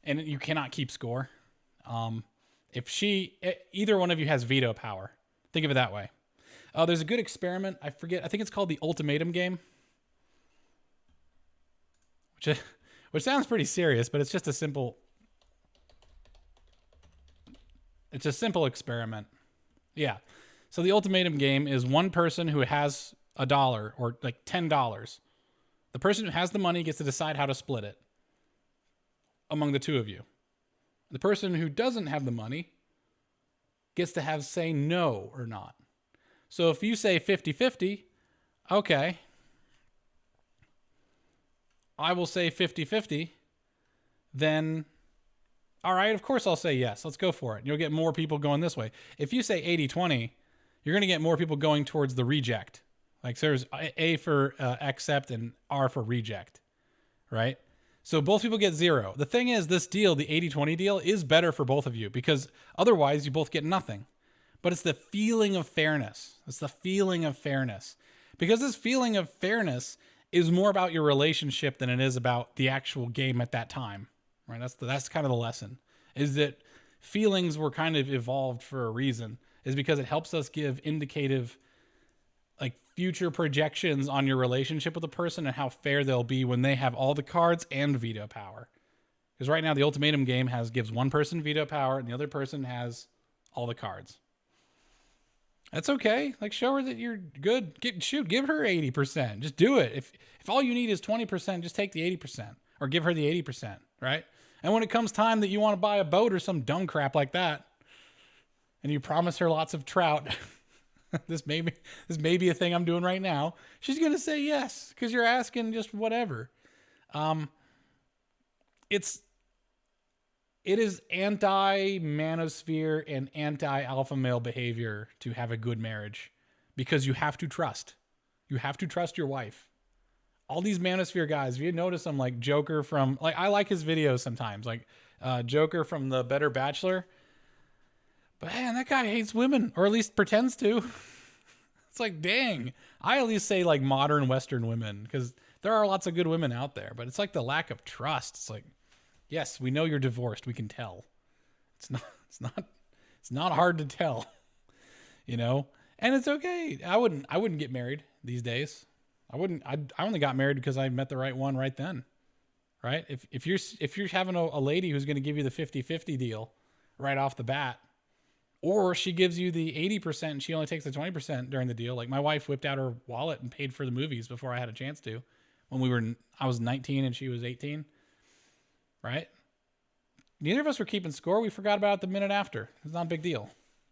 and you cannot keep score. If either one of you has veto power, think of it that way. There's a good experiment. I think it's called the ultimatum game, which sounds pretty serious, but it's just a simple experiment. Yeah. So the ultimatum game is one person who has $1 or like $10. The person who has the money gets to decide how to split it among the two of you. The person who doesn't have the money gets to say no or not. So if you say 50-50, okay, I will say 50-50, then all right, of course I'll say yes. Let's go for it. You'll get more people going this way. If you say 80-20, you're going to get more people going towards the reject. Like there's A for accept and R for reject, right? So both people get 0. The thing is, this deal, the 80-20 deal, is better for both of you because otherwise you both get nothing. But it's the feeling of fairness. It's the feeling of fairness. Because this feeling of fairness is more about your relationship than it is about the actual game at that time, right? That's kind of the lesson, is that feelings were kind of evolved for a reason, is because it helps us give indicative, like future projections on your relationship with a person and how fair they'll be when they have all the cards and veto power. Because right now the ultimatum game gives one person veto power and the other person has all the cards. That's okay. Like show her that you're good. Give her 80%. Just do it. If all you need is 20%, just take the 80% or give her the 80%, right? And when it comes time that you want to buy a boat or some dumb crap like that, and you promise her lots of trout, this may be a thing I'm doing right now, she's going to say yes because you're asking just whatever. It is anti-manosphere and anti-alpha male behavior to have a good marriage because you have to trust. You have to trust your wife. All these manosphere guys, if you notice them, like Joker from, like, I like his videos sometimes, like Joker from The Better Bachelor. But man, that guy hates women, or at least pretends to. It's like, dang. I at least say like modern Western women because there are lots of good women out there, but it's like the lack of trust. It's like, yes, we know you're divorced. We can tell. It's not hard to tell, you know, and it's okay. I wouldn't get married these days. I only got married because I met the right one right then. Right. If you're having a lady who's going to give you the 50-50 deal right off the bat, or she gives you the 80% and she only takes the 20% during the deal. Like my wife whipped out her wallet and paid for the movies before I had a chance to when I was 19 and she was 18. Right? Neither of us were keeping score. We forgot about it the minute after. It's not a big deal.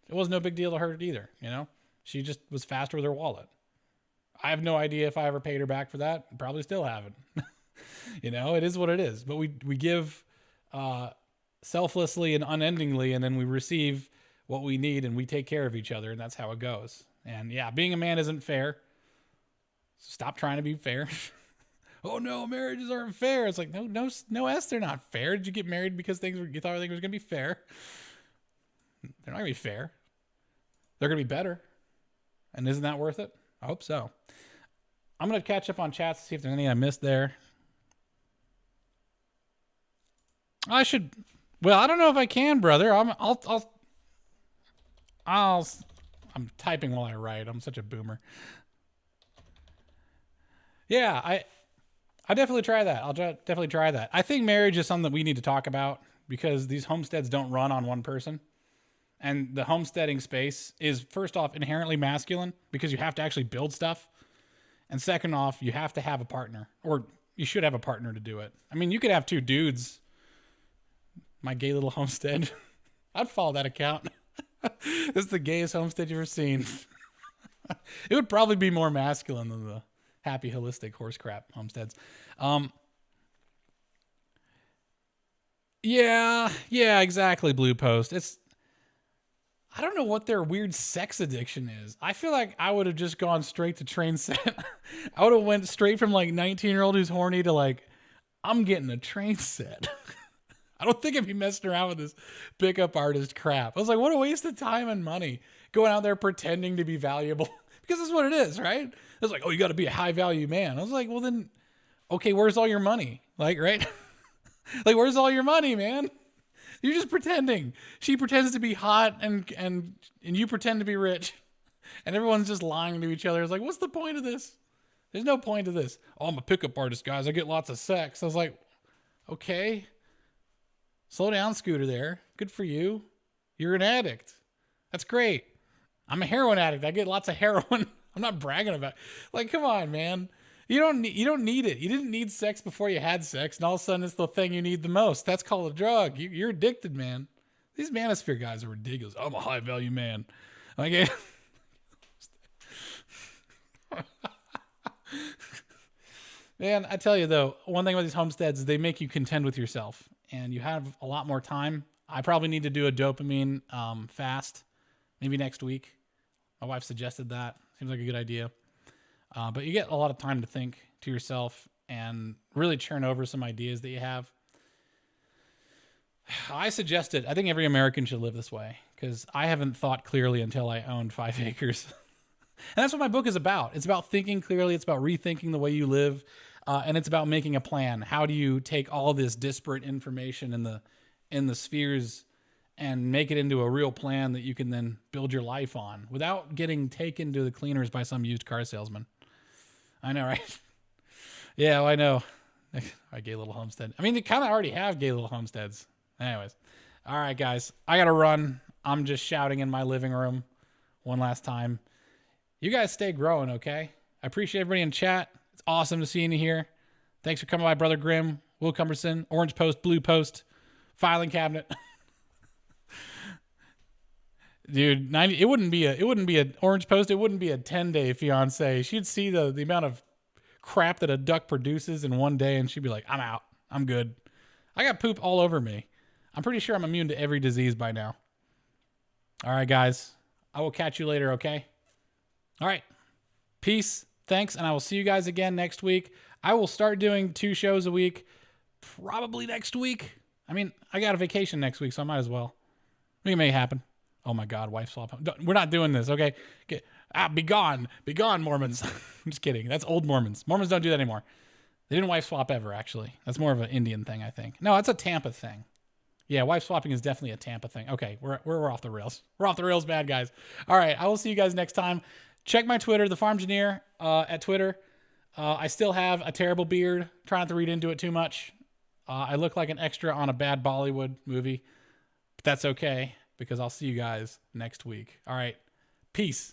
It was no big deal to her either. You know, she just was faster with her wallet. I have no idea if I ever paid her back for that. Probably still haven't. You know, it is what it is. But we give selflessly and unendingly, and then we receive what we need, and we take care of each other, and that's how it goes. And yeah, being a man isn't fair. Stop trying to be fair. Oh no, marriages aren't fair. It's like, no, they're not fair. Did you get married because you thought everything was going to be fair? They're not going to be fair. They're going to be better. And isn't that worth it? I hope so. I'm going to catch up on chats to see if there's anything I missed there. I don't know if I can, brother. I'm typing while I write. I'm such a boomer. Yeah, I definitely try that. I'll definitely try that. I think marriage is something that we need to talk about because these homesteads don't run on one person. And the homesteading space is, first off, inherently masculine because you have to actually build stuff. And second off, you have to have a partner, or you should have a partner to do it. I mean, you could have two dudes. My gay little homestead. I'd follow that account. This is the gayest homestead you've ever seen. It would probably be more masculine than the happy, holistic horse crap homesteads. Yeah, exactly, Blue Post. I don't know what their weird sex addiction is. I feel like I would have just gone straight to train set. I would have went straight from like 19-year-old who's horny to like, I'm getting a train set. I don't think I'd be messing around with this pickup artist crap. I was like, what a waste of time and money going out there pretending to be valuable, because that's what it is, right? It's like, oh, you got to be a high value man. I was like, well then, okay, where's all your money? Like, right? Like, where's all your money, man? You're just pretending. She pretends to be hot and you pretend to be rich, and everyone's just lying to each other. It's like, what's the point of this? There's no point to this. Oh, I'm a pickup artist, guys. I get lots of sex. I was like, okay. Slow down, Scooter there. Good for you. You're an addict. That's great. I'm a heroin addict. I get lots of heroin. I'm not bragging about it. Like, come on, man. You don't need it. You didn't need sex before you had sex, and all of a sudden it's the thing you need the most. That's called a drug. You're addicted, man. These manosphere guys are ridiculous. I'm a high value man. Okay. Man, I tell you though, one thing about these homesteads is they make you contend with yourself, and you have a lot more time. I probably need to do a dopamine fast, maybe next week. My wife suggested that. Seems like a good idea. But you get a lot of time to think to yourself and really churn over some ideas that you have. I think every American should live this way, because I haven't thought clearly until I owned 5 acres. And that's what my book is about. It's about thinking clearly. It's about rethinking the way you live. And it's about making a plan. How do you take all this disparate information in the spheres and make it into a real plan that you can then build your life on without getting taken to the cleaners by some used car salesman? I know, right? Yeah, well, I know. My gay little homestead. I mean, they kind of already have gay little homesteads. Anyways. All right, guys. I got to run. I'm just shouting in my living room one last time. You guys stay growing, okay? I appreciate everybody in chat. It's awesome to see you here. Thanks for coming by, Brother Grimm, Will Cumberson, Orange Post, Blue Post, Filing Cabinet. Dude, it wouldn't be a Orange Post. It wouldn't be a 10-day fiance. She'd see the amount of crap that a duck produces in one day, and she'd be like, I'm out. I'm good. I got poop all over me. I'm pretty sure I'm immune to every disease by now. All right, guys. I will catch you later, okay? All right. Peace. Thanks, and I will see you guys again next week. I will start doing 2 shows a week, probably next week. I mean, I got a vacation next week, so I might as well. It may happen. Oh my God, wife swap. We're not doing this, okay? Be gone, Mormons. I'm just kidding. That's old Mormons. Mormons don't do that anymore. They didn't wife swap ever, actually. That's more of an Indian thing, I think. No, that's a Tampa thing. Yeah, wife swapping is definitely a Tampa thing. Okay, we're off the rails. We're off the rails, bad guys. All right, I will see you guys next time. Check my Twitter, The Farmgineer, at Twitter. I still have a terrible beard. Try not to read into it too much. I look like an extra on a bad Bollywood movie, but that's okay, because I'll see you guys next week. All right, peace.